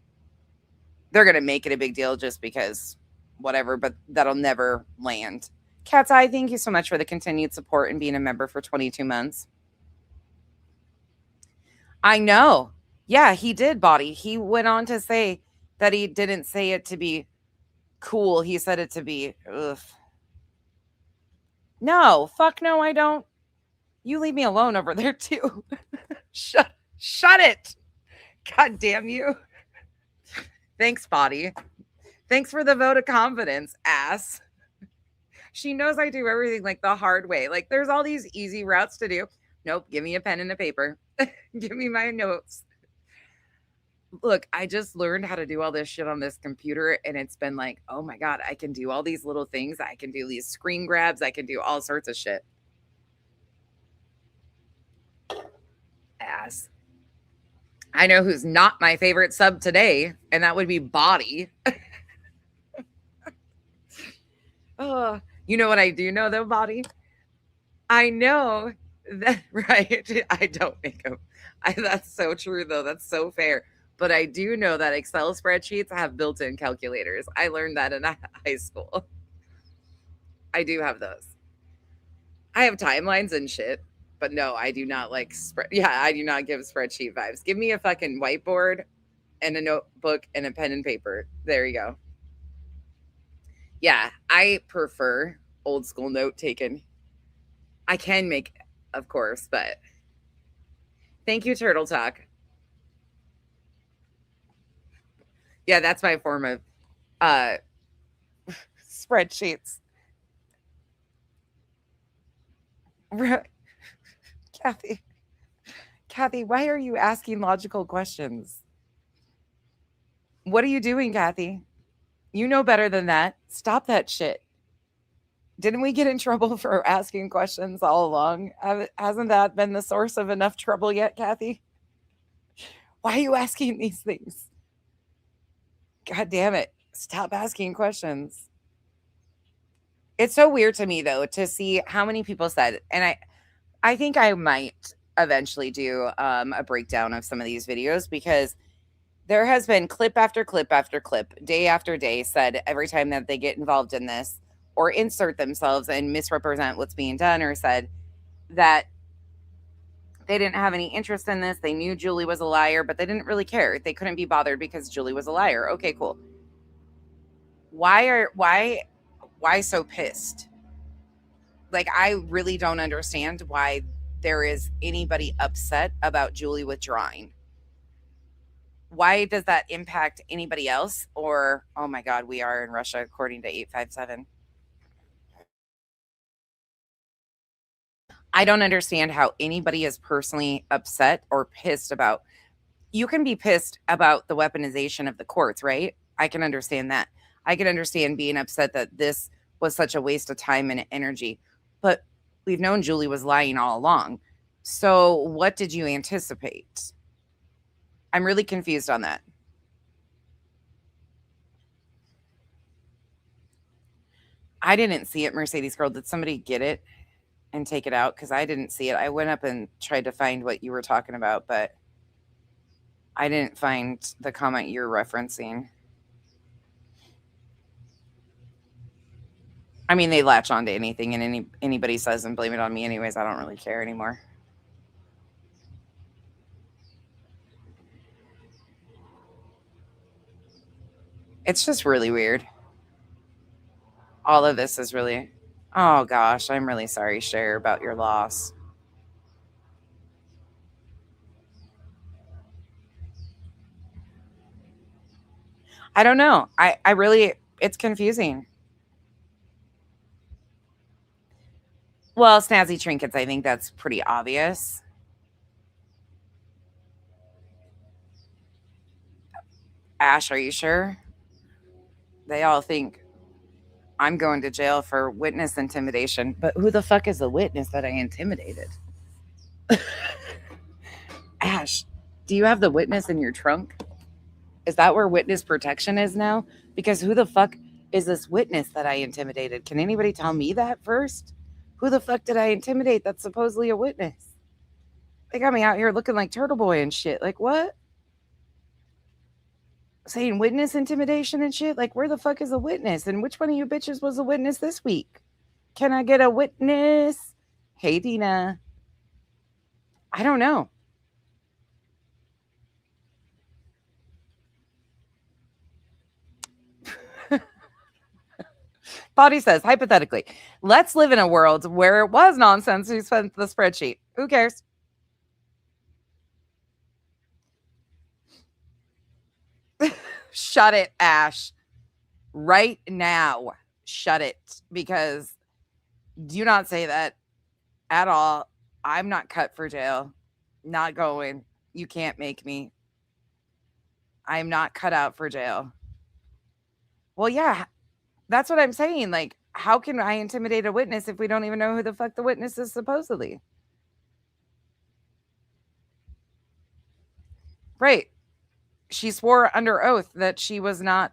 They're going to make it a big deal just because whatever, but that'll never land. Cat's Eye, thank you so much for the continued support and being a member for 22 months. I know. Yeah, he did, Body. He went on to say that he didn't say it to be cool. He said it to be, ugh. No, fuck no, I don't. You leave me alone over there too. Shut it. God damn you. Thanks, body. Thanks for the vote of confidence, ass. She knows I do everything like the hard way. Like there's all these easy routes to do. Nope, give me a pen and a paper. Give me my notes. Look, I just learned how to do all this shit on this computer, and it's been like, oh my God, I can do all these little things. I can do these screen grabs. I can do all sorts of shit. Ass. I know who's not my favorite sub today, and that would be Body. Oh, you know what I do know though, Body? I know that, right? I don't make them. That's so true though. That's so fair. But I do know that Excel spreadsheets have built-in calculators. I learned that in high school. I do have those. I have timelines and shit, but no, I do not like I do not give spreadsheet vibes. Give me a fucking whiteboard and a notebook and a pen and paper. There you go. Yeah, I prefer old school note taking. I can make, of course, but thank you, Turtle Talk. Yeah, that's my form of spreadsheets. Kathy, why are you asking logical questions? What are you doing, Kathy? You know better than that. Stop that shit. Didn't we get in trouble for asking questions all along? Hasn't that been the source of enough trouble yet, Kathy? Why are you asking these things? God damn it. Stop asking questions. It's so weird to me, though, to see how many people said, and I think I might eventually do a breakdown of some of these videos, because there has been clip after clip after clip, day after day, said every time that they get involved in this or insert themselves and misrepresent what's being done, or said that they didn't have any interest in this. They knew Julie was a liar, but they didn't really care. They couldn't be bothered because Julie was a liar. Okay, cool. Why so pissed? Like, I really don't understand why there is anybody upset about Julie withdrawing. Why does that impact anybody else? Or, oh my God, we are in Russia, according to 857. I don't understand how anybody is personally upset or pissed about. You can be pissed about the weaponization of the courts, right? I can understand that. I can understand being upset that this was such a waste of time and energy. But we've known Julie was lying all along. So what did you anticipate? I'm really confused on that. I didn't see it, Mercedes Girl. Did somebody get it and take it out? Because I didn't see it. I went up and tried to find what you were talking about, but I didn't find the comment you're referencing. I mean, they latch on to anything, and anybody says and blame it on me anyways. I don't really care anymore. It's just really weird. All of this is really, oh gosh, I'm really sorry, Cher, about your loss. I don't know. I really, it's confusing. Well, snazzy trinkets, I think that's pretty obvious. Ash, are you sure? They all think I'm going to jail for witness intimidation, but who the fuck is the witness that I intimidated? Ash, do you have the witness in your trunk? Is that where witness protection is now? Because who the fuck is this witness that I intimidated? Can anybody tell me that first? Who the fuck did I intimidate that's supposedly a witness? They got me out here looking like Turtle Boy and shit. Like, what? Saying witness intimidation and shit? Like, where the fuck is a witness? And which one of you bitches was a witness this week? Can I get a witness? Hey, Dina. I don't know. Body says, hypothetically, let's live in a world where it was nonsense who spent the spreadsheet. Who cares? Shut it, Ash. Right now. Shut it. Because do not say that at all. I'm not cut for jail. Not going. You can't make me. I'm not cut out for jail. Well, yeah, that's what I'm saying. Like, how can I intimidate a witness if we don't even know who the fuck the witness is supposedly? Right. She swore under oath that she was not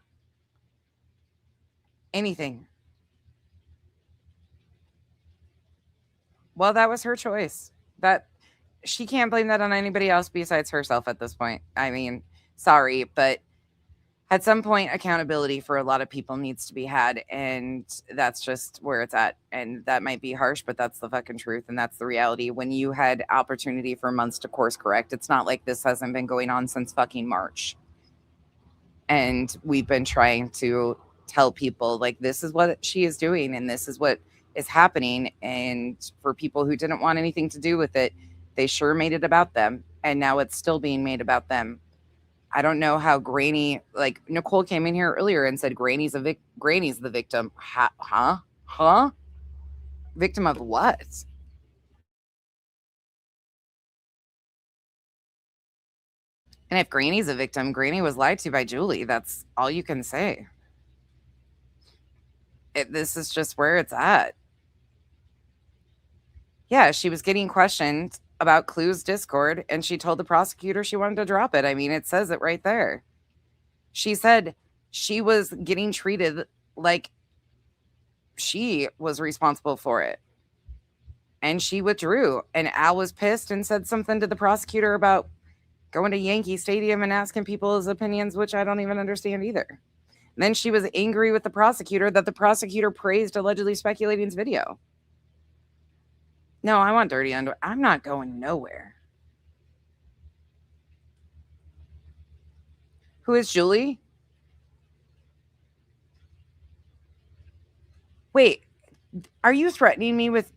anything. Well, that was her choice. That she can't blame that on anybody else besides herself at this point. I mean, sorry, but at some point, accountability for a lot of people needs to be had, and that's just where it's at. And that might be harsh, but that's the fucking truth, and that's the reality. When you had opportunity for months to course correct, it's not like this hasn't been going on since fucking March. And we've been trying to tell people, like, this is what she is doing, and this is what is happening. And for people who didn't want anything to do with it, they sure made it about them, and now it's still being made about them. I don't know how Granny, like Nicole came in here earlier and said Granny's the victim. Huh? Victim of what? And if Granny's a victim, Granny was lied to by Julie. That's all you can say. This is just where it's at. Yeah, she was getting questioned about Clue's Discord, and she told the prosecutor she wanted to drop it. I mean, it says it right there. She said she was getting treated like she was responsible for it. And she withdrew. And Al was pissed and said something to the prosecutor about going to Yankee Stadium and asking people his opinions, which I don't even understand either. And then she was angry with the prosecutor that the prosecutor praised allegedly speculating's video. No, I want dirty underwear. I'm not going nowhere. Who is Julie? Wait, are you threatening me with...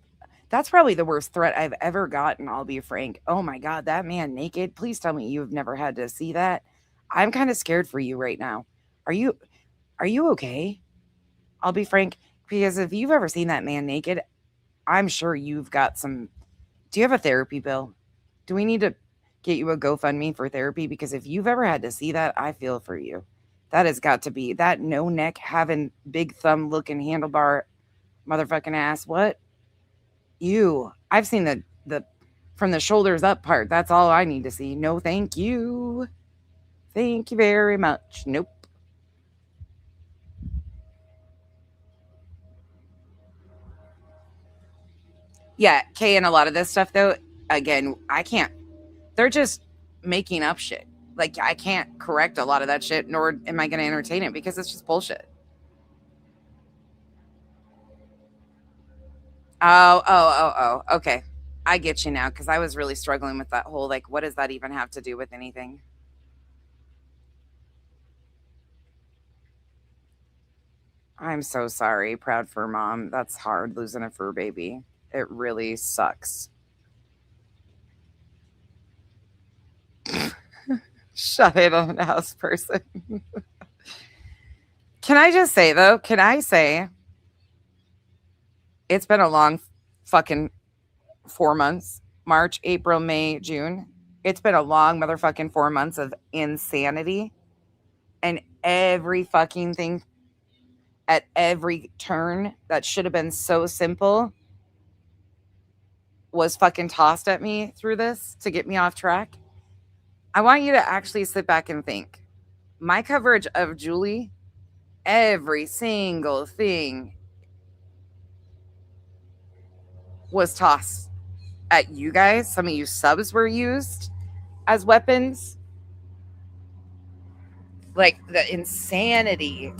That's probably the worst threat I've ever gotten, I'll be frank. Oh my God, that man naked. Please tell me you've never had to see that. I'm kind of scared for you right now. Are you okay? I'll be frank, because if you've ever seen that man naked, I'm sure you've got some... Do you have a therapy bill? Do we need to get you a GoFundMe for therapy? Because if you've ever had to see that, I feel for you. That has got to be that no neck having big thumb looking handlebar motherfucking ass. What? I've seen the from the shoulders up part. That's all I need to see. No, thank you. Thank you very much. Nope. Yeah, Kay, and a lot of this stuff, though, again, I can't. They're just making up shit. Like, I can't correct a lot of that shit, nor am I going to entertain it, because it's just bullshit. Oh, okay. I get you now, because I was really struggling with that whole, like, what does that even have to do with anything? I'm so sorry, proud fur mom. That's hard, losing a fur baby. It really sucks. Shut it, own house person. Can I just say, though, it's been a long fucking 4 months. March, April, May, June. It's been a long motherfucking 4 months of insanity. And every fucking thing at every turn that should have been so simple was fucking tossed at me through this to get me off track. I want you to actually sit back and think. My coverage of Julie, every single thing was tossed at you guys. Some of you subs were used as weapons. Like, the insanity.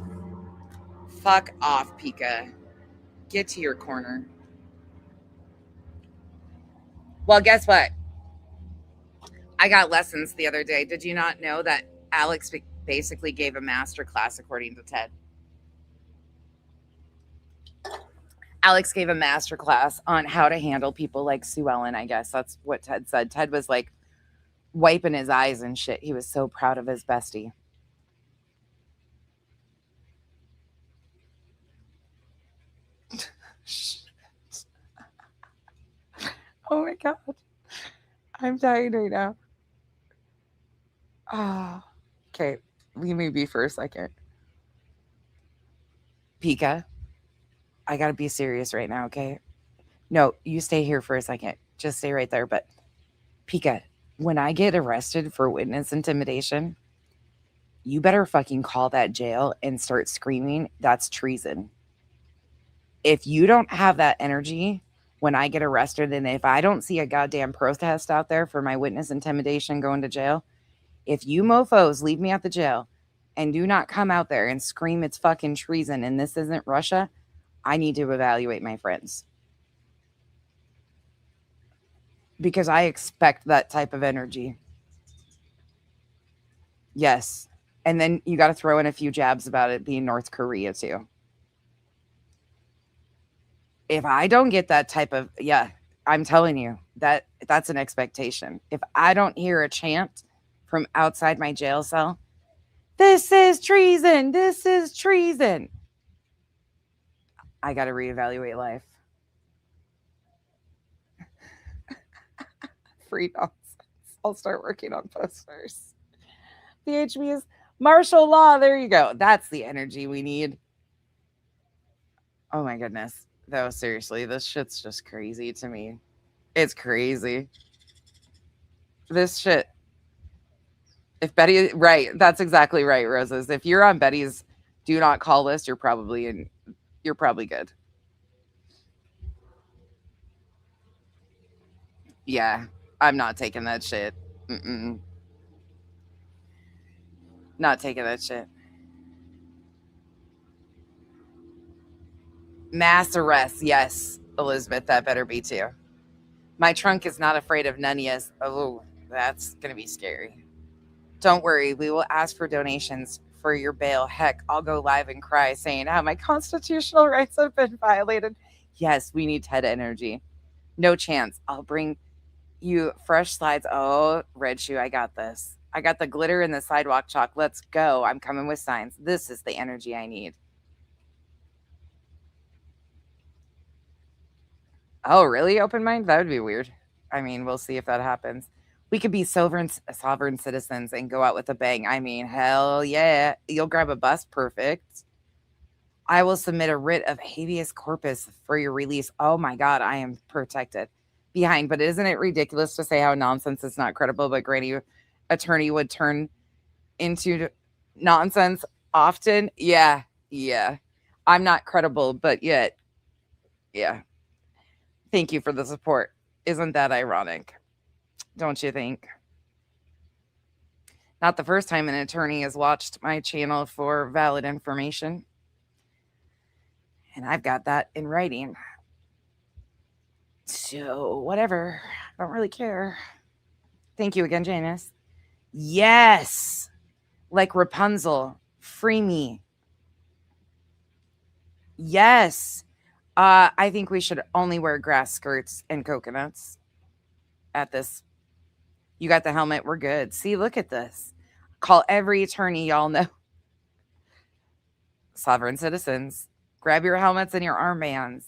Fuck off, Pika. Get to your corner. Well, guess what? I got lessons the other day. Did you not know that Alex basically gave a master class according to Ted? Alex gave a master class on how to handle people like Sue Ellen, I guess. That's what Ted said. Ted was like wiping his eyes and shit. He was so proud of his bestie. Oh my God. I'm dying right now. Oh, okay. Leave me be for a second. Pika, I gotta be serious right now, okay? No, you stay here for a second. Just stay right there. But Pika, when I get arrested for witness intimidation, you better fucking call that jail and start screaming. That's treason. If you don't have that energy when I get arrested, and if I don't see a goddamn protest out there for my witness intimidation going to jail, if you mofos leave me at the jail and do not come out there and scream it's fucking treason and this isn't Russia, I need to evaluate my friends. Because I expect that type of energy. Yes. And then you got to throw in a few jabs about it being North Korea too. If I don't get that type of, yeah, I'm telling you that's an expectation. If I don't hear a chant from outside my jail cell, this is treason, this is treason, I got to reevaluate life. Free nonsense. I'll start working on posters. PHB is martial law. There you go. That's the energy we need. Oh my goodness. Though, seriously, this shit's just crazy to me. It's crazy. This shit. If Betty, right, that's exactly right, Roses. If you're on Betty's do not call list, you're probably good. Yeah, I'm not taking that shit. Mm-mm. Not taking that shit. Mass arrests, yes, Elizabeth, that better be too. My trunk is not afraid of none yes. Oh, that's gonna be scary. Don't worry, we will ask for donations for your bail. Heck, I'll go live and cry saying how my constitutional rights have been violated. Yes, we need Ted energy. No chance. I'll bring you fresh slides. Oh, Red Shoe, I got this. I got the glitter and the sidewalk chalk. Let's go. I'm coming with signs. This is the energy I need. Oh, really? Open mind? That would be weird. I mean, we'll see if that happens. We could be sovereign citizens and go out with a bang. I mean, hell yeah. You'll grab a bus. Perfect. I will submit a writ of habeas corpus for your release. Oh my God, I am protected behind. But isn't it ridiculous to say how nonsense is not credible, but Granny attorney would turn into nonsense often? Yeah. I'm not credible, but yet, yeah. Thank you for the support. Isn't that ironic? Don't you think? Not the first time an attorney has watched my channel for valid information. And I've got that in writing. So, whatever. I don't really care. Thank you again, Janice. Yes. Like Rapunzel. Free me. Yes. I think we should only wear grass skirts and coconuts at this. You got the helmet. We're good. See, look at this. Call every attorney y'all know. Sovereign citizens. Grab your helmets and your armbands.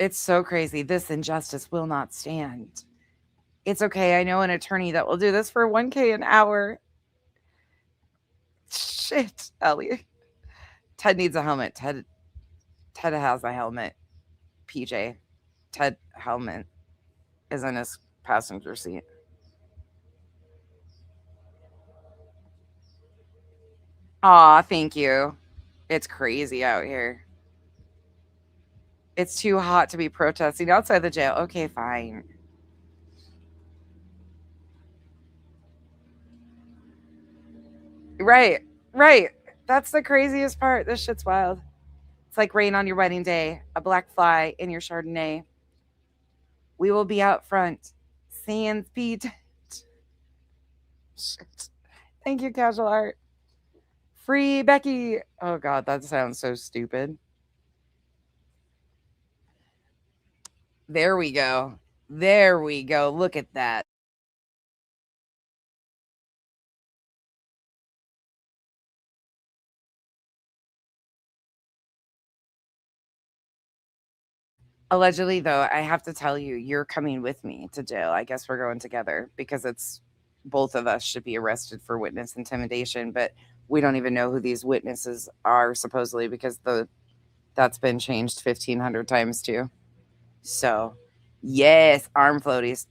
It's so crazy. This injustice will not stand. It's okay. I know an attorney that will do this for $1K an hour. Shit, Ellie. Ted needs a helmet. Ted has a helmet. PJ. Ted helmet is in his passenger seat. Aw, thank you. It's crazy out here. It's too hot to be protesting outside the jail. Okay, fine. Right. That's the craziest part. This shit's wild. It's like rain on your wedding day, a black fly in your Chardonnay. We will be out front. Sans Pete. Shit. Thank you, Casual Art. Free Becky. Oh God, that sounds so stupid. There we go. There we go. Look at that. Allegedly, though, I have to tell you, you're coming with me to jail. I guess we're going together because it's both of us should be arrested for witness intimidation, but we don't even know who these witnesses are supposedly because that's been changed 1,500 times too. So, yes, arm floaties.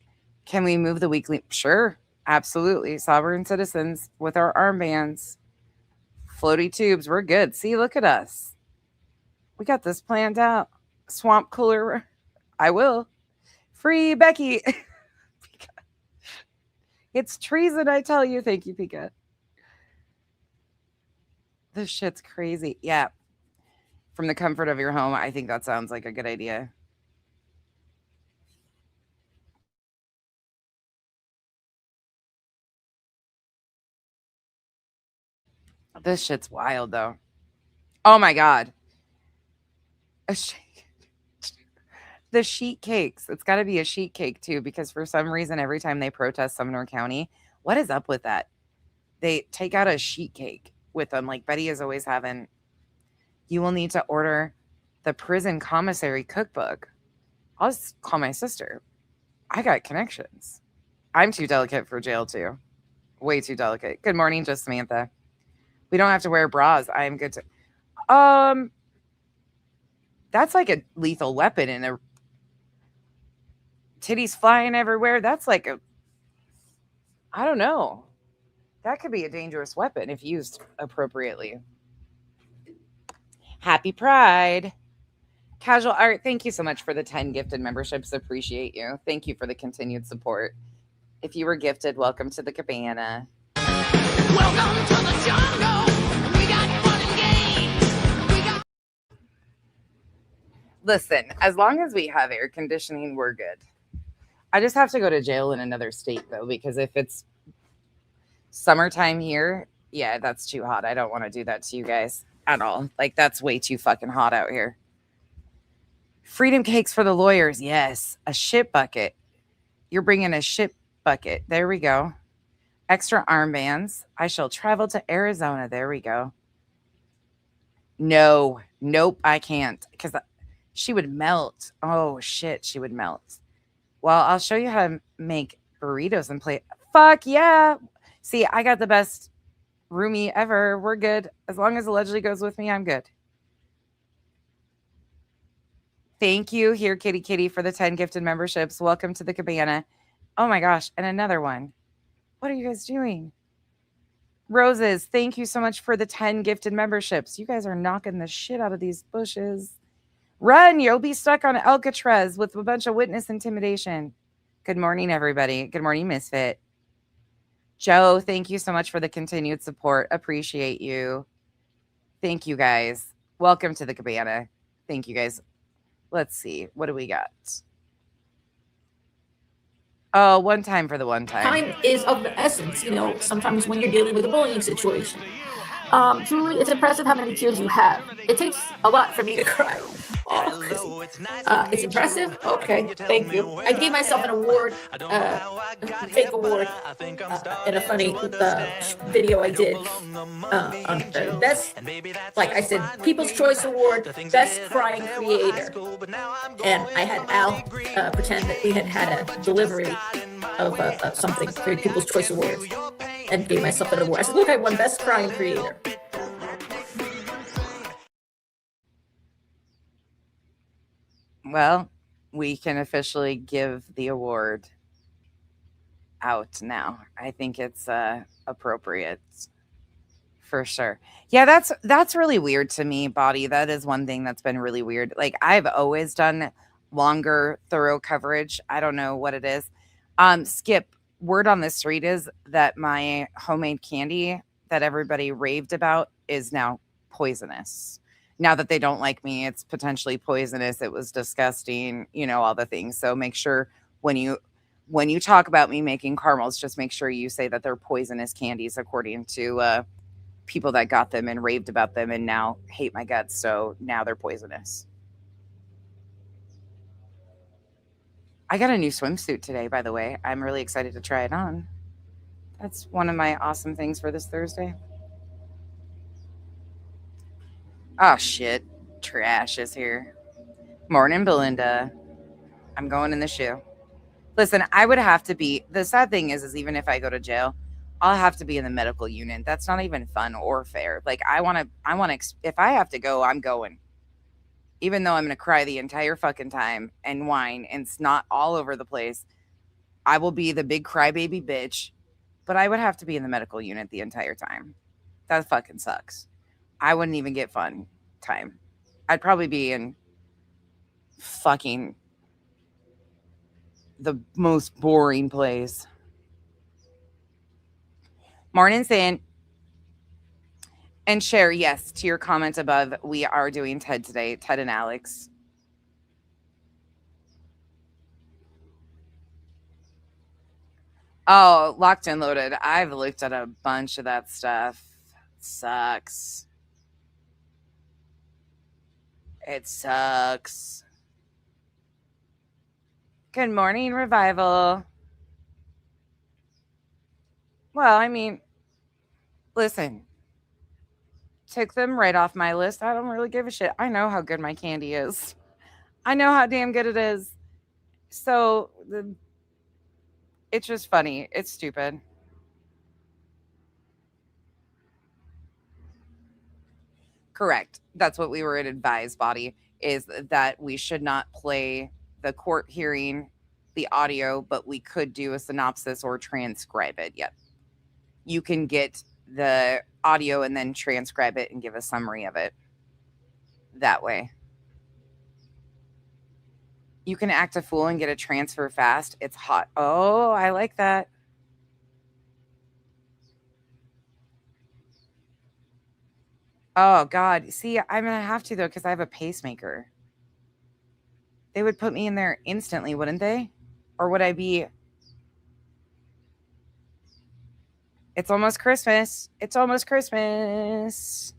Can we move the weekly? Sure, absolutely. Sovereign citizens with our armbands, floaty tubes. We're good. See, look at us. We got this planned out. Swamp cooler. I will. Free Becky. It's treason, I tell you. Thank you, Pika. This shit's crazy. Yeah. From the comfort of your home, I think that sounds like a good idea. This shit's wild, though. Oh my God. The sheet cakes. It's got to be a sheet cake, too, because for some reason, every time they protest Sumner County, what is up with that? They take out a sheet cake with them. Like Betty is always having, you will need to order the prison commissary cookbook. I'll just call my sister. I got connections. I'm too delicate for jail, too. Way too delicate. Good morning, just Samantha. We don't have to wear bras. I am good to... That's like a lethal weapon in a... Titties flying everywhere. That's like a... I don't know. That could be a dangerous weapon if used appropriately. Happy Pride. Casual Art, thank you so much for the 10 gifted memberships. Appreciate you. Thank you for the continued support. If you were gifted, welcome to the cabana. Welcome to the jungle. We got fun and games. Listen, as long as we have air conditioning, we're good. I just have to go to jail in another state, though, because if it's summertime here, yeah, that's too hot. I don't want to do that to you guys at all. Like, that's way too fucking hot out here. Freedom cakes for the lawyers. Yes. A shit bucket. You're bringing a shit bucket. There we go. Extra armbands. I shall travel to Arizona. There we go. No. Nope, I can't. Because she would melt. Oh, shit. She would melt. Well, I'll show you how to make burritos and play. Fuck yeah. See, I got the best roomie ever. We're good. As long as allegedly goes with me, I'm good. Thank you here, Kitty Kitty, for the 10 gifted memberships. Welcome to the cabana. Oh my gosh. And another one. What are you guys doing? Roses, thank you so much for the 10 gifted memberships. You guys are knocking the shit out of these bushes. Run, you'll be stuck on Alcatraz with a bunch of witness intimidation. Good morning, everybody. Good morning, Misfit. Joe, thank you so much for the continued support. Appreciate you. Thank you, guys. Welcome to the cabana. Thank you, guys. Let's see. What do we got? Oh, one time for the one time. Time is of the essence, sometimes when you're dealing with a bullying situation. Truly, it's impressive how many tears you have. It takes a lot for me to cry. It's impressive? Okay, thank you. I gave myself an award, fake award, in a funny video I did on best, like I said, People's Choice Award, Best Crying Creator. And I had Al pretend that we had a delivery of something for People's Choice Awards and gave myself an award. I said, look, I won Best Crying Creator. Well, we can officially give the award out now. I think it's appropriate for sure. Yeah, that's really weird to me, Body. That is one thing that's been really weird. Like, I've always done longer, thorough coverage. I don't know what it is. Skip, word on the street is that my homemade candy that everybody raved about is now poisonous. Now that they don't like me, it's potentially poisonous. It was disgusting, all the things. So make sure when you talk about me making caramels, just make sure you say that they're poisonous candies according to people that got them and raved about them and now hate my guts, so now they're poisonous. I got a new swimsuit today, by the way. I'm really excited to try it on. That's one of my awesome things for this Thursday. Oh, shit. Trash is here. Morning, Belinda. I'm going in the shoe. Listen, I would have to be, the sad thing is even if I go to jail, I'll have to be in the medical unit. That's not even fun or fair. Like, if I have to go, I'm going. Even though I'm going to cry the entire fucking time and whine and snot all over the place, I will be the big crybaby bitch, but I would have to be in the medical unit the entire time. That fucking sucks. I wouldn't even get fun time. I'd probably be in fucking the most boring place. Morning, Saint. And share, yes, to your comment above, we are doing Ted today, Ted and Alex. Oh, Locked and Loaded. I've looked at a bunch of that stuff. It sucks. It sucks. Good morning, Revival. Well, I mean, listen. Took them right off my list. I don't really give a shit. I know how good my candy is. I know how damn good it is. So, it's just funny. It's stupid. Correct. That's what we were advised, Body, is that we should not play the court hearing, the audio, but we could do a synopsis or transcribe it. Yep. You can get the audio and then transcribe it and give a summary of it that way. You can act a fool and get a transfer fast. It's hot. Oh, I like that. Oh, God. See, I'm going to have to, though, because I have a pacemaker. They would put me in there instantly, wouldn't they? Or would I be... It's almost Christmas. It's almost Christmas.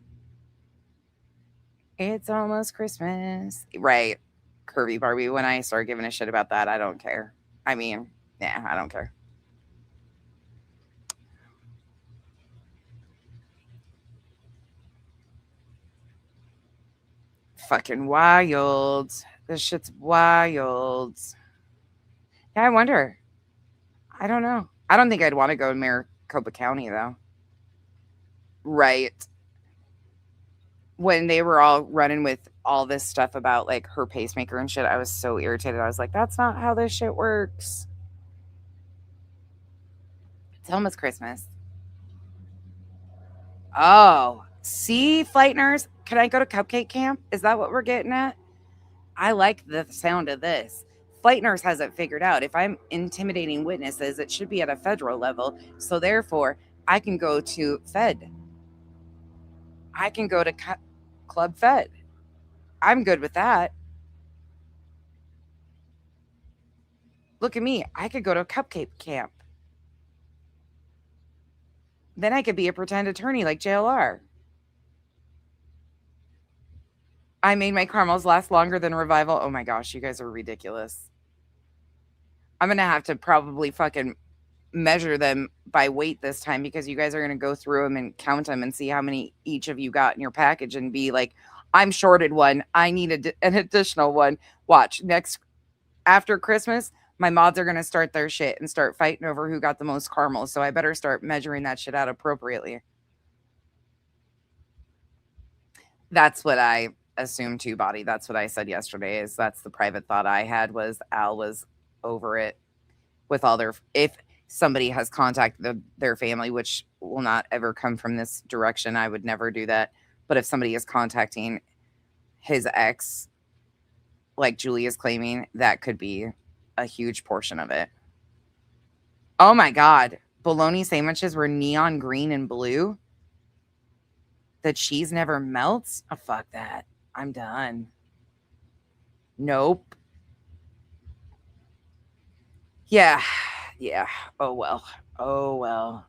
It's almost Christmas. Right. Curvy Barbie. When I start giving a shit about that, I don't care. I mean, yeah, I don't care. Fucking wild. This shit's wild. Yeah, I wonder. I don't know. I don't think I'd want to go to Maricopa County, though. Right. When they were all running with all this stuff about, like, her pacemaker and shit, I was so irritated. I was like, that's not how this shit works. It's almost Christmas. Oh, see, Flight Nurse? Can I go to Cupcake Camp? Is that what we're getting at? I like the sound of this. Flight Nurse has it figured out. If I'm intimidating witnesses, it should be at a federal level. So therefore, I can go to Fed. I can go to Club Fed. I'm good with that. Look at me. I could go to a Cupcake Camp. Then I could be a pretend attorney like JLR. I made my caramels last longer than Revival. Oh my gosh, you guys are ridiculous. I'm going to have to probably fucking measure them by weight this time because you guys are going to go through them and count them and see how many each of you got in your package and be like, I'm shorted one. I need an additional one. Watch, after Christmas, my mods are going to start their shit and start fighting over who got the most caramels. So I better start measuring that shit out appropriately. That's what I assumed too, Body. That's what I said yesterday. That's the private thought I had, was Al was over it with all if somebody has contacted their family, which will not ever come from this direction. I would never do that. But if somebody is contacting his ex, like Julie is claiming, that could be a huge portion of it. Oh my God. Bologna sandwiches were neon green and blue. The cheese never melts? Oh, fuck that. I'm done. Nope. Yeah. Yeah. Oh, well. Oh, well.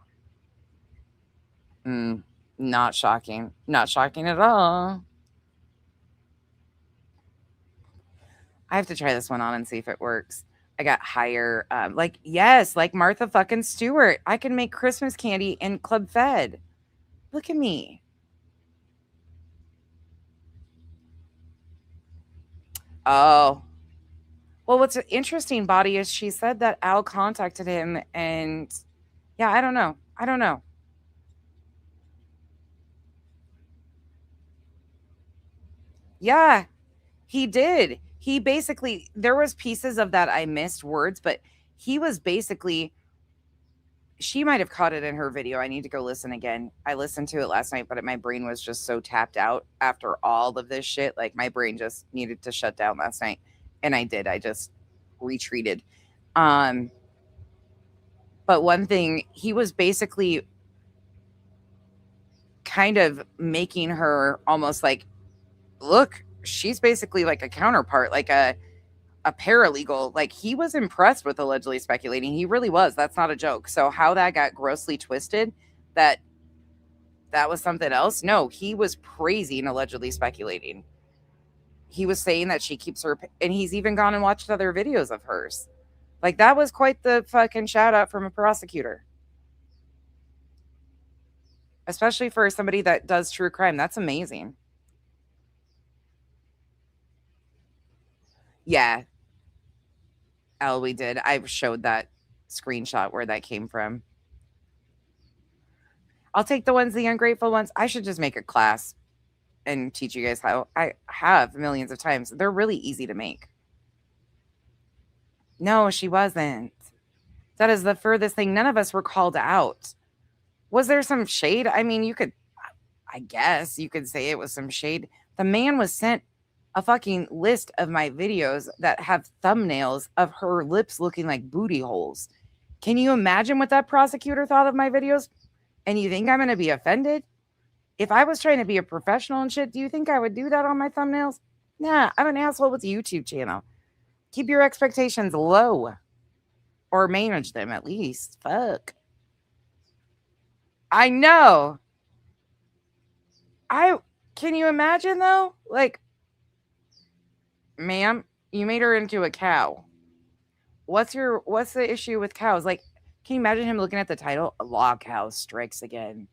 Not shocking. Not shocking at all. I have to try this one on and see if it works. I got higher, yes, like Martha fucking Stewart. I can make Christmas candy in Club Fed. Look at me. Oh. Well, what's interesting, Body, is she said that Al contacted him and yeah, I don't know. I don't know. Yeah, he did. He basically, there was pieces of that I missed words, but he was basically, she might have caught it in her video. I need to go listen again. I listened to it last night, but my brain was just so tapped out after all of this shit. Like my brain just needed to shut down last night. And I did. I just retreated. But one thing, he was basically kind of making her almost like, look, she's basically like a counterpart, like a paralegal. Like he was impressed with allegedly speculating. He really was. That's not a joke. So how that got grossly twisted, that was something else. No, he was praising allegedly speculating. He was saying that she keeps her, and he's even gone and watched other videos of hers. Like that was quite the fucking shout out from a prosecutor. Especially for somebody that does true crime. That's amazing. Yeah. We did. I showed that screenshot where that came from. I'll take the ungrateful ones. I should just make a class and teach you guys how. I have millions of times. They're really easy to make. No, she wasn't. That is the furthest thing. None of us were called out. Was there some shade? I mean, I guess you could say it was some shade. The man was sent a fucking list of my videos that have thumbnails of her lips looking like booty holes. Can you imagine what that prosecutor thought of my videos? And you think I'm going to be offended? If I was trying to be a professional and shit, do you think I would do that on my thumbnails? Nah, I'm an asshole with a YouTube channel. Keep your expectations low. Or manage them at least. Fuck. I know. Can you imagine though? Like, ma'am, you made her into a cow. What's the issue with cows? Like, can you imagine him looking at the title? Law Cow Strikes Again.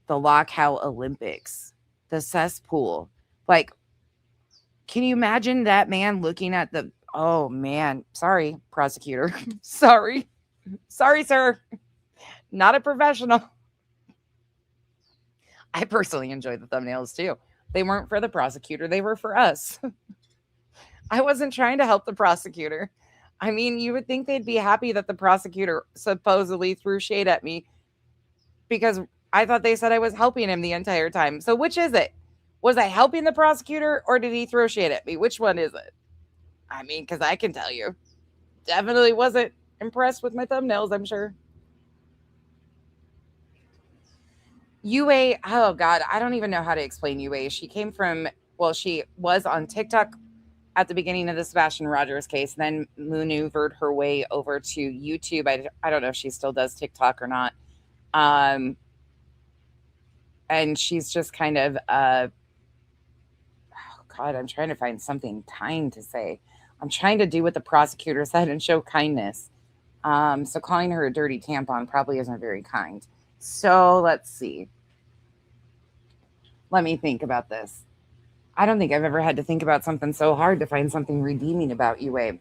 The Law Cow Olympics. The cesspool. Like, can you imagine that man looking at the, oh man, sorry, prosecutor. Sorry, sir. Not a professional. I personally enjoyed the thumbnails too. They weren't for the prosecutor. They were for us. I wasn't trying to help the prosecutor. I mean, you would think they'd be happy that the prosecutor supposedly threw shade at me because I thought they said I was helping him the entire time. So which is it? Was I helping the prosecutor or did he throw shade at me? Which one is it? I mean, because I can tell you, definitely wasn't impressed with my thumbnails, I'm sure. UA, oh God, I don't even know how to explain UA. She came from, well, she was on TikTok at the beginning of the Sebastian Rogers case, then maneuvered her way over to YouTube. I don't know if she still does TikTok or not. And she's just kind of, oh God, I'm trying to find something kind to say. I'm trying to do what the prosecutor said and show kindness. So calling her a dirty tampon probably isn't very kind. So let's see. Let me think about this. I don't think I've ever had to think about something so hard to find something redeeming about UA.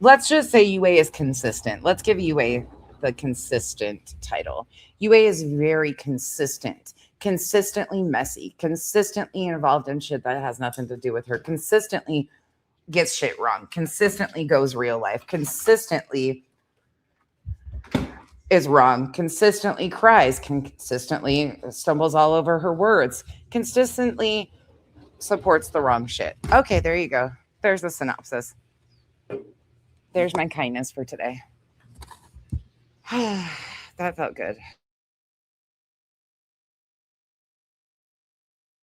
Let's just say UA is consistent. Let's give UA the consistent title. UA is very consistent, consistently messy, consistently involved in shit that has nothing to do with her, consistently gets shit wrong, consistently goes real life, consistently is wrong, consistently cries, consistently stumbles all over her words, consistently supports the wrong shit. Okay, there you go. There's the synopsis. There's my kindness for today. That felt good.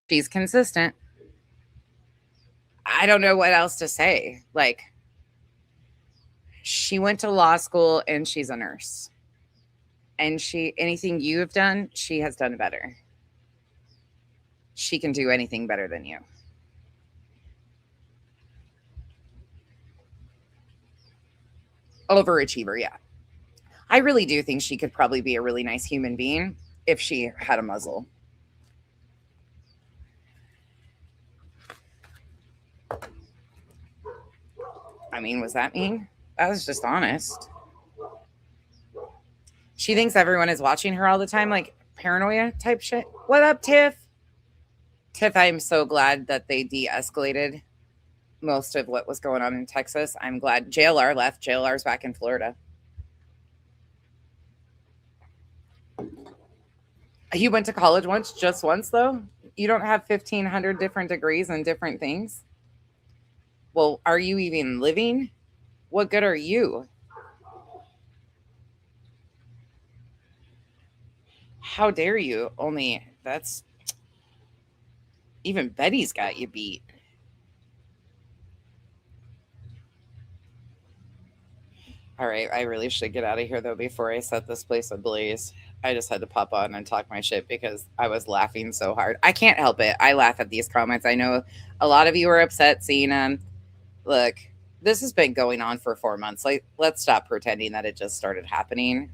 She's consistent. I don't know what else to say. Like, she went to law school and she's a nurse. And anything you have done, she has done better. She can do anything better than you. Overachiever, yeah. I really do think she could probably be a really nice human being if she had a muzzle. I mean, was that mean? That was just honest. She thinks everyone is watching her all the time, like paranoia type shit. What up, Tiff? Tiff, I'm so glad that they de-escalated most of what was going on in Texas. I'm glad JLR left. JLR's back in Florida. He went to college just once, though? You don't have 1,500 different degrees and different things? Well, are you even living? What good are you? How dare you? Only that's... Even Betty's got you beat. All right, I really should get out of here, though, before I set this place ablaze. I just had to pop on and talk my shit because I was laughing so hard. I can't help it. I laugh at these comments. I know a lot of you are upset seeing them. Look, this has been going on for 4 months. Like, let's stop pretending that it just started happening.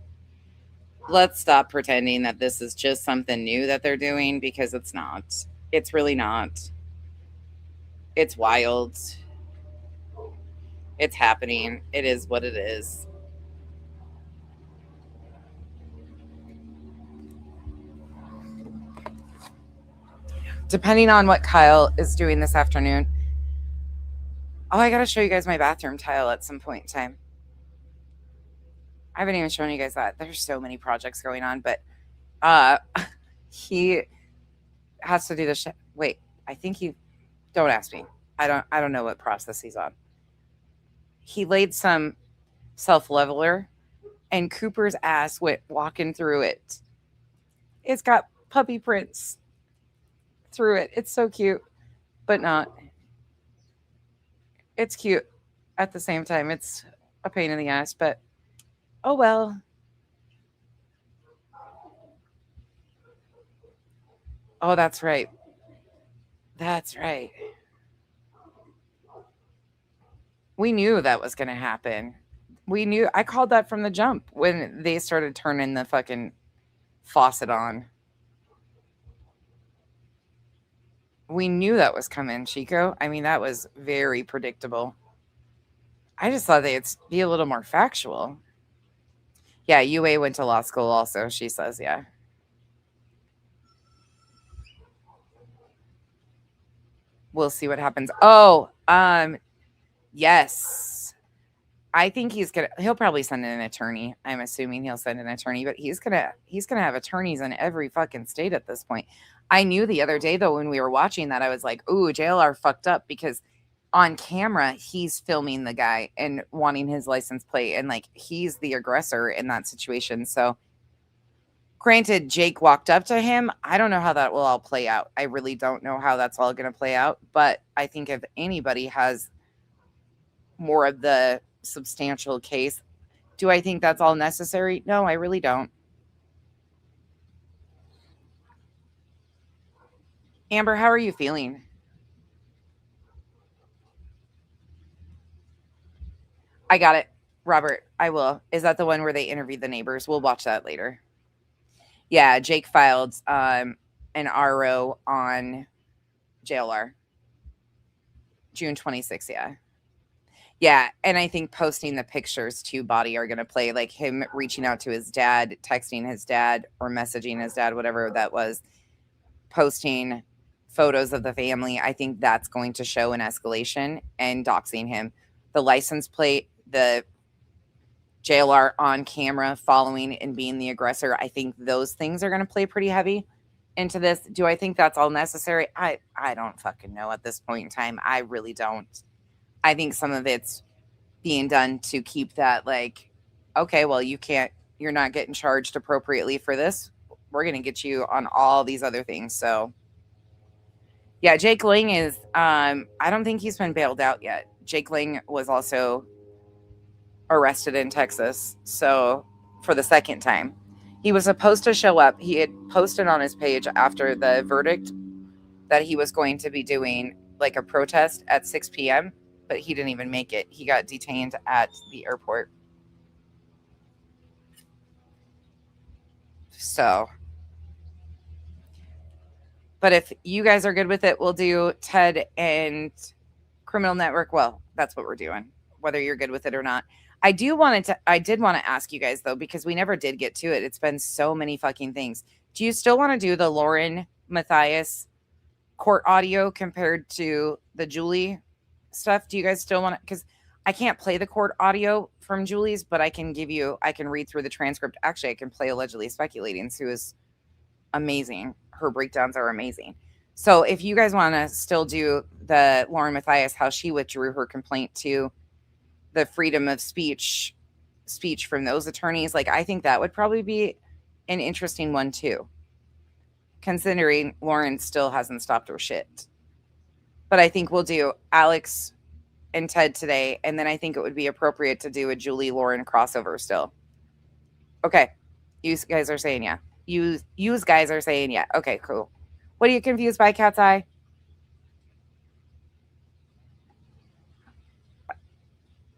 Let's stop pretending that this is just something new that they're doing, because it's not. It's really not. It's wild. It's happening. It is what it is. Depending on what Kyle is doing this afternoon. Oh, I got to show you guys my bathroom tile at some point in time. I haven't even shown you guys that. There's so many projects going on, but he has to do this shit. Wait, I think don't ask me. I don't know what process he's on. He laid some self-leveler and Cooper's ass went walking through it. It's got puppy prints through it. It's so cute, but not. It's cute at the same time. It's a pain in the ass, but oh well. Oh, that's right. That's right. We knew that was going to happen. We knew. I called that from the jump when they started turning the fucking faucet on. We knew that was coming, Chico. I mean, that was very predictable. I just thought they'd be a little more factual. Yeah, UA went to law school also, she says, yeah. We'll see what happens. Oh, yes. I think he'll probably send in an attorney. I'm assuming he'll send an attorney, but he's gonna have attorneys in every fucking state at this point. I knew the other day, though, when we were watching that, I was like, ooh, JLR fucked up, because on camera, he's filming the guy and wanting his license plate, and like he's the aggressor in that situation. So granted, Jake walked up to him. I don't know how that will all play out. I really don't know how that's all going to play out. But I think if anybody has more of the substantial case, do I think that's all necessary? No, I really don't. Amber, how are you feeling? I got it, Robert. I will. Is that the one where they interviewed the neighbors? We'll watch that later. Yeah, Jake filed an RO on JLR. June 26th, yeah. Yeah, and I think posting the pictures to Body are going to play, like him reaching out to his dad, texting his dad, or messaging his dad, whatever that was, posting photos of the family. I think that's going to show an escalation and doxing him. The license plate, the JLR on camera following and being the aggressor, I think those things are going to play pretty heavy into this. Do I think that's all necessary? I don't fucking know at this point in time. I really don't. I think some of it's being done to keep that, like, okay, well, you're not getting charged appropriately for this. We're going to get you on all these other things. So yeah, Jake Ling is, I don't think he's been bailed out yet. Jake Ling was also arrested in Texas. So for the second time, He was supposed to show up. He had posted on his page after the verdict that he was going to be doing like a protest at 6 p.m., but he didn't even make it. He got detained at the airport. So, but if you guys are good with it, we'll do Ted and Criminal Network. Well, that's what we're doing, whether you're good with it or not. I did want to ask you guys though, because we never did get to it. It's been so many fucking things. Do you still want to do the Lauren Matthias court audio compared to the Julie stuff? Do you guys still want to? Because I can't play the court audio from Julie's, but I can read through the transcript. Actually, I can play Allegedly Speculating, who is amazing. Her breakdowns are amazing. So if you guys want to still do the Lauren Matthias, how she withdrew her complaint to the freedom of speech from those attorneys, like I think that would probably be an interesting one too, considering Lauren still hasn't stopped her shit. But I think we'll do Alex and Ted today, and then I think it would be appropriate to do a Julie Lauren crossover still. Okay. You guys are saying yeah. You guys are saying yeah. Okay, cool. What are you confused by, Cat's Eye?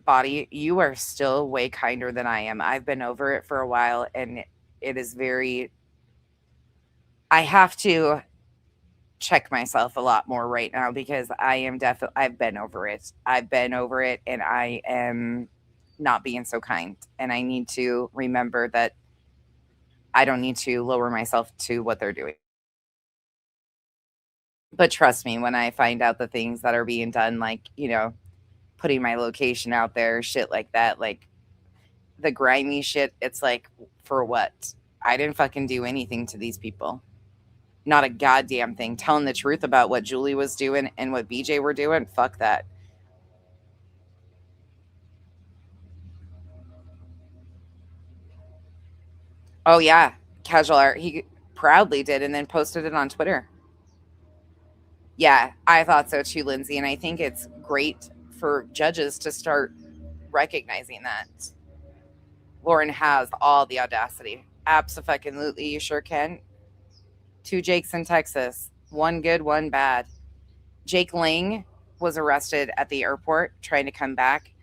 Body, you are still way kinder than I am. I've been over it for a while, and it is very... I have to check myself a lot more right now because I've been over it. And I am not being so kind. And I need to remember that I don't need to lower myself to what they're doing. But trust me, when I find out the things that are being done, like, putting my location out there, shit like that, like the grimy shit, it's like, for what? I didn't fucking do anything to these people. Not a goddamn thing. Telling the truth about what Julie was doing and what BJ were doing, fuck that. Oh yeah, Casual Art. He proudly did and then posted it on Twitter. Yeah, I thought so too, Lindsay. And I think it's great for judges to start recognizing that. Lauren has all the audacity. Abso-fucking-lutely, you sure can. 2 Jakes in Texas. 1 good, 1 bad. Jake Lang was arrested at the airport trying to come back.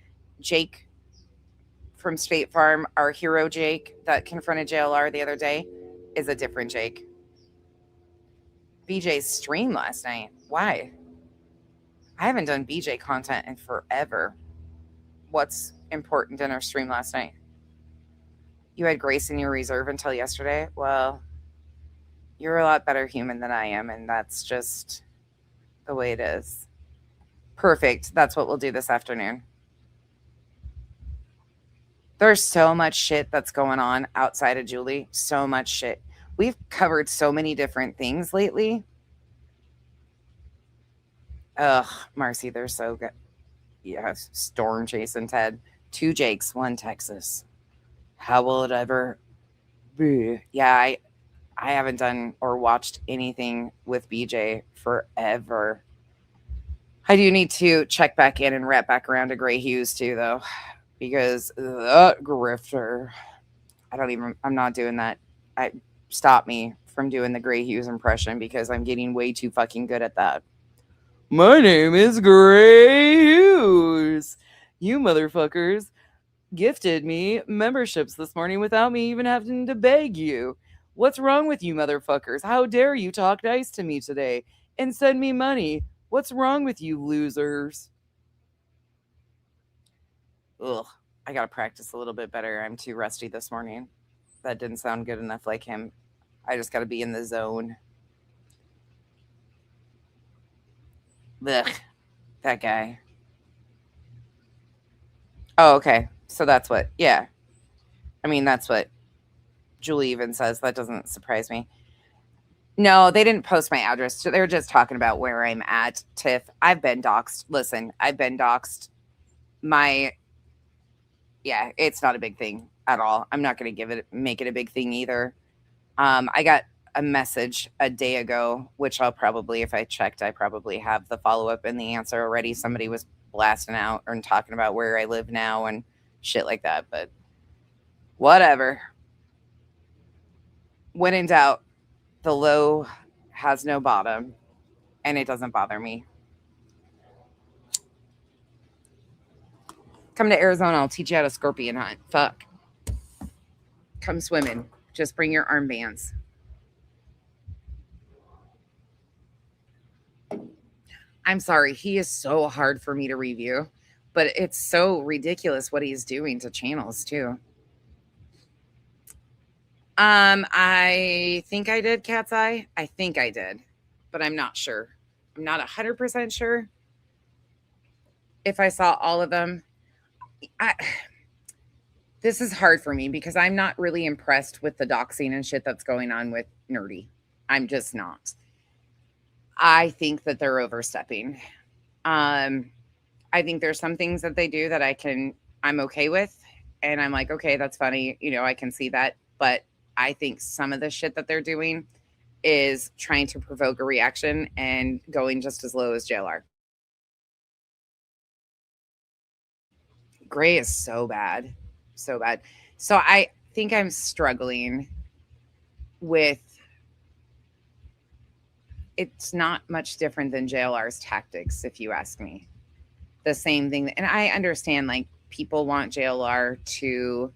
Jake from State Farm, our hero Jake that confronted JLR the other day, is a different Jake. BJ's stream last night. Why? I haven't done BJ content in forever. What's important in our stream last night? You had grace in your reserve until yesterday? Well, you're a lot better human than I am, and that's just the way it is. Perfect. That's what we'll do this afternoon. There's so much shit that's going on outside of Julie. So much shit. We've covered so many different things lately. Ugh, Marcy, they're so good. Yeah, Storm chasing Ted. 2 Jakes, 1 Texas. How will it ever be? Yeah, I haven't done or watched anything with BJ forever. I do need to check back in and wrap back around to Gray Hughes too, though, because the grifter. I'm not doing that. Stop me from doing the Gray Hughes impression because I'm getting way too fucking good at that. My name is Gray Hughes. You motherfuckers gifted me memberships this morning without me even having to beg you. What's wrong with you motherfuckers? How dare you talk nice to me today and send me money? What's wrong with you losers? Ugh, I gotta practice a little bit better. I'm too rusty this morning. That didn't sound good enough like him. I just gotta be in the zone. Ugh, that guy. Oh, okay. So that's what, yeah. I mean, that's what Julie even says. That doesn't surprise me. No, they didn't post my address. They're just talking about where I'm at, Tiff. I've been doxxed. Listen, I've been doxxed. Yeah, it's not a big thing at all. I'm not going to make it a big thing either. I got a message a day ago, which I'll probably, if I checked, I probably have the follow-up and the answer already. Somebody was blasting out and talking about where I live now and shit like that, but whatever. when in doubt, the low has no bottom, and it doesn't bother me. Come to Arizona, I'll teach you how to scorpion hunt. Fuck. Come swimming. Just bring your armbands. I'm sorry, he is so hard for me to review, but it's so ridiculous what he's doing to channels too. I think I did Cat's Eye. I think I did, but I'm not sure. I'm not 100% sure if I saw all of them. This is hard for me because I'm not really impressed with the doxing and shit that's going on with Nerdy. I'm just not. I think that they're overstepping. I think there's some things that they do that I'm okay with. And I'm like, okay, that's funny. You know, I can see that. But I think some of the shit that they're doing is trying to provoke a reaction and going just as low as JLR. Gray is so bad. So bad. So I think I'm struggling with, it's not much different than JLR's tactics, if you ask me. The same thing. And I understand, like, people want JLR to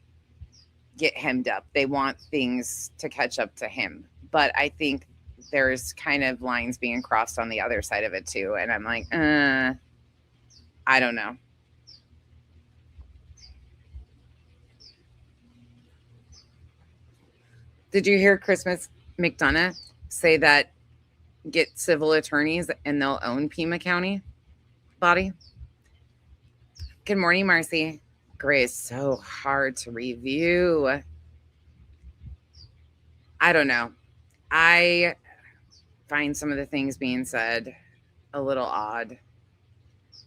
get hemmed up. They want things to catch up to him. But I think there's kind of lines being crossed on the other side of it too. And I'm like, I don't know. Did you hear Christmas McDonough say that get civil attorneys and they'll own Pima County body? Good morning, Marcy. Gray is so hard to review. I don't know. I find some of the things being said a little odd.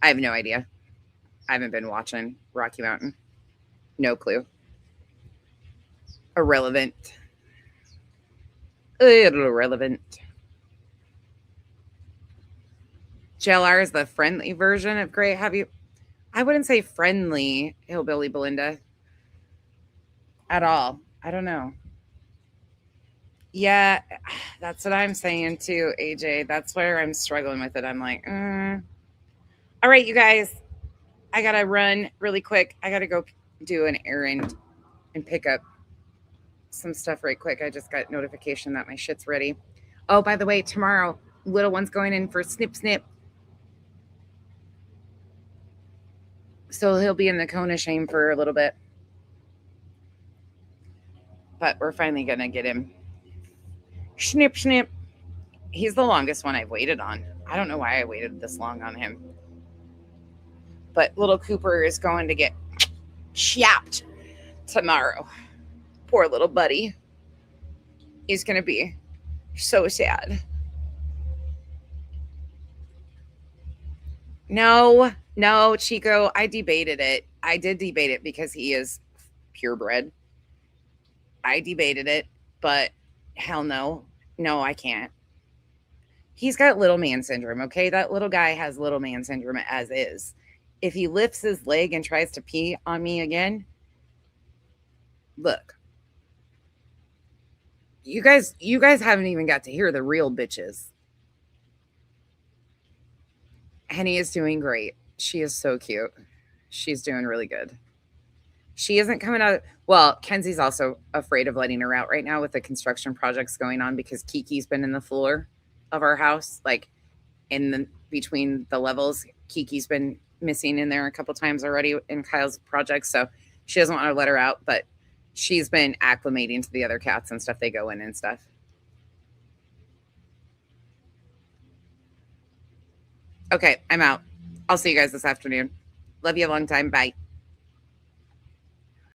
I have no idea. I haven't been watching Rocky Mountain. No clue. Irrelevant. Irrelevant. JLR is the friendly version of Gray. I wouldn't say friendly, Hillbilly Belinda, at all. I don't know. Yeah, that's what I'm saying too, AJ. That's where I'm struggling with it. I'm like, all right, you guys, I got to run really quick. I got to go do an errand and pick up some stuff right quick. I just got notification that my shit's ready. Oh, by the way, tomorrow, little one's going in for snip, snip. So he'll be in the cone of shame for a little bit. But we're finally going to get him. Snip, snip. He's the longest one I've waited on. I don't know why I waited this long on him. But little Cooper is going to get chapped tomorrow. Poor little buddy. He's going to be so sad. No, Chico, I debated it. I did debate it because he is purebred. I debated it, but hell no. No, I can't. He's got little man syndrome, okay? That little guy has little man syndrome as is. If he lifts his leg and tries to pee on me again, look. You guys haven't even got to hear the real bitches. Henny is doing great. She is so cute. She's doing really good. She isn't coming out. Well, Kenzie's also afraid of letting her out right now with the construction projects going on because Kiki's been in the floor of our house, like between the levels. Kiki's been missing in there a couple times already in Kyle's project. So she doesn't want to let her out, but she's been acclimating to the other cats and stuff. They go in and stuff. Okay, I'm out. I'll see you guys this afternoon. Love you a long time. Bye.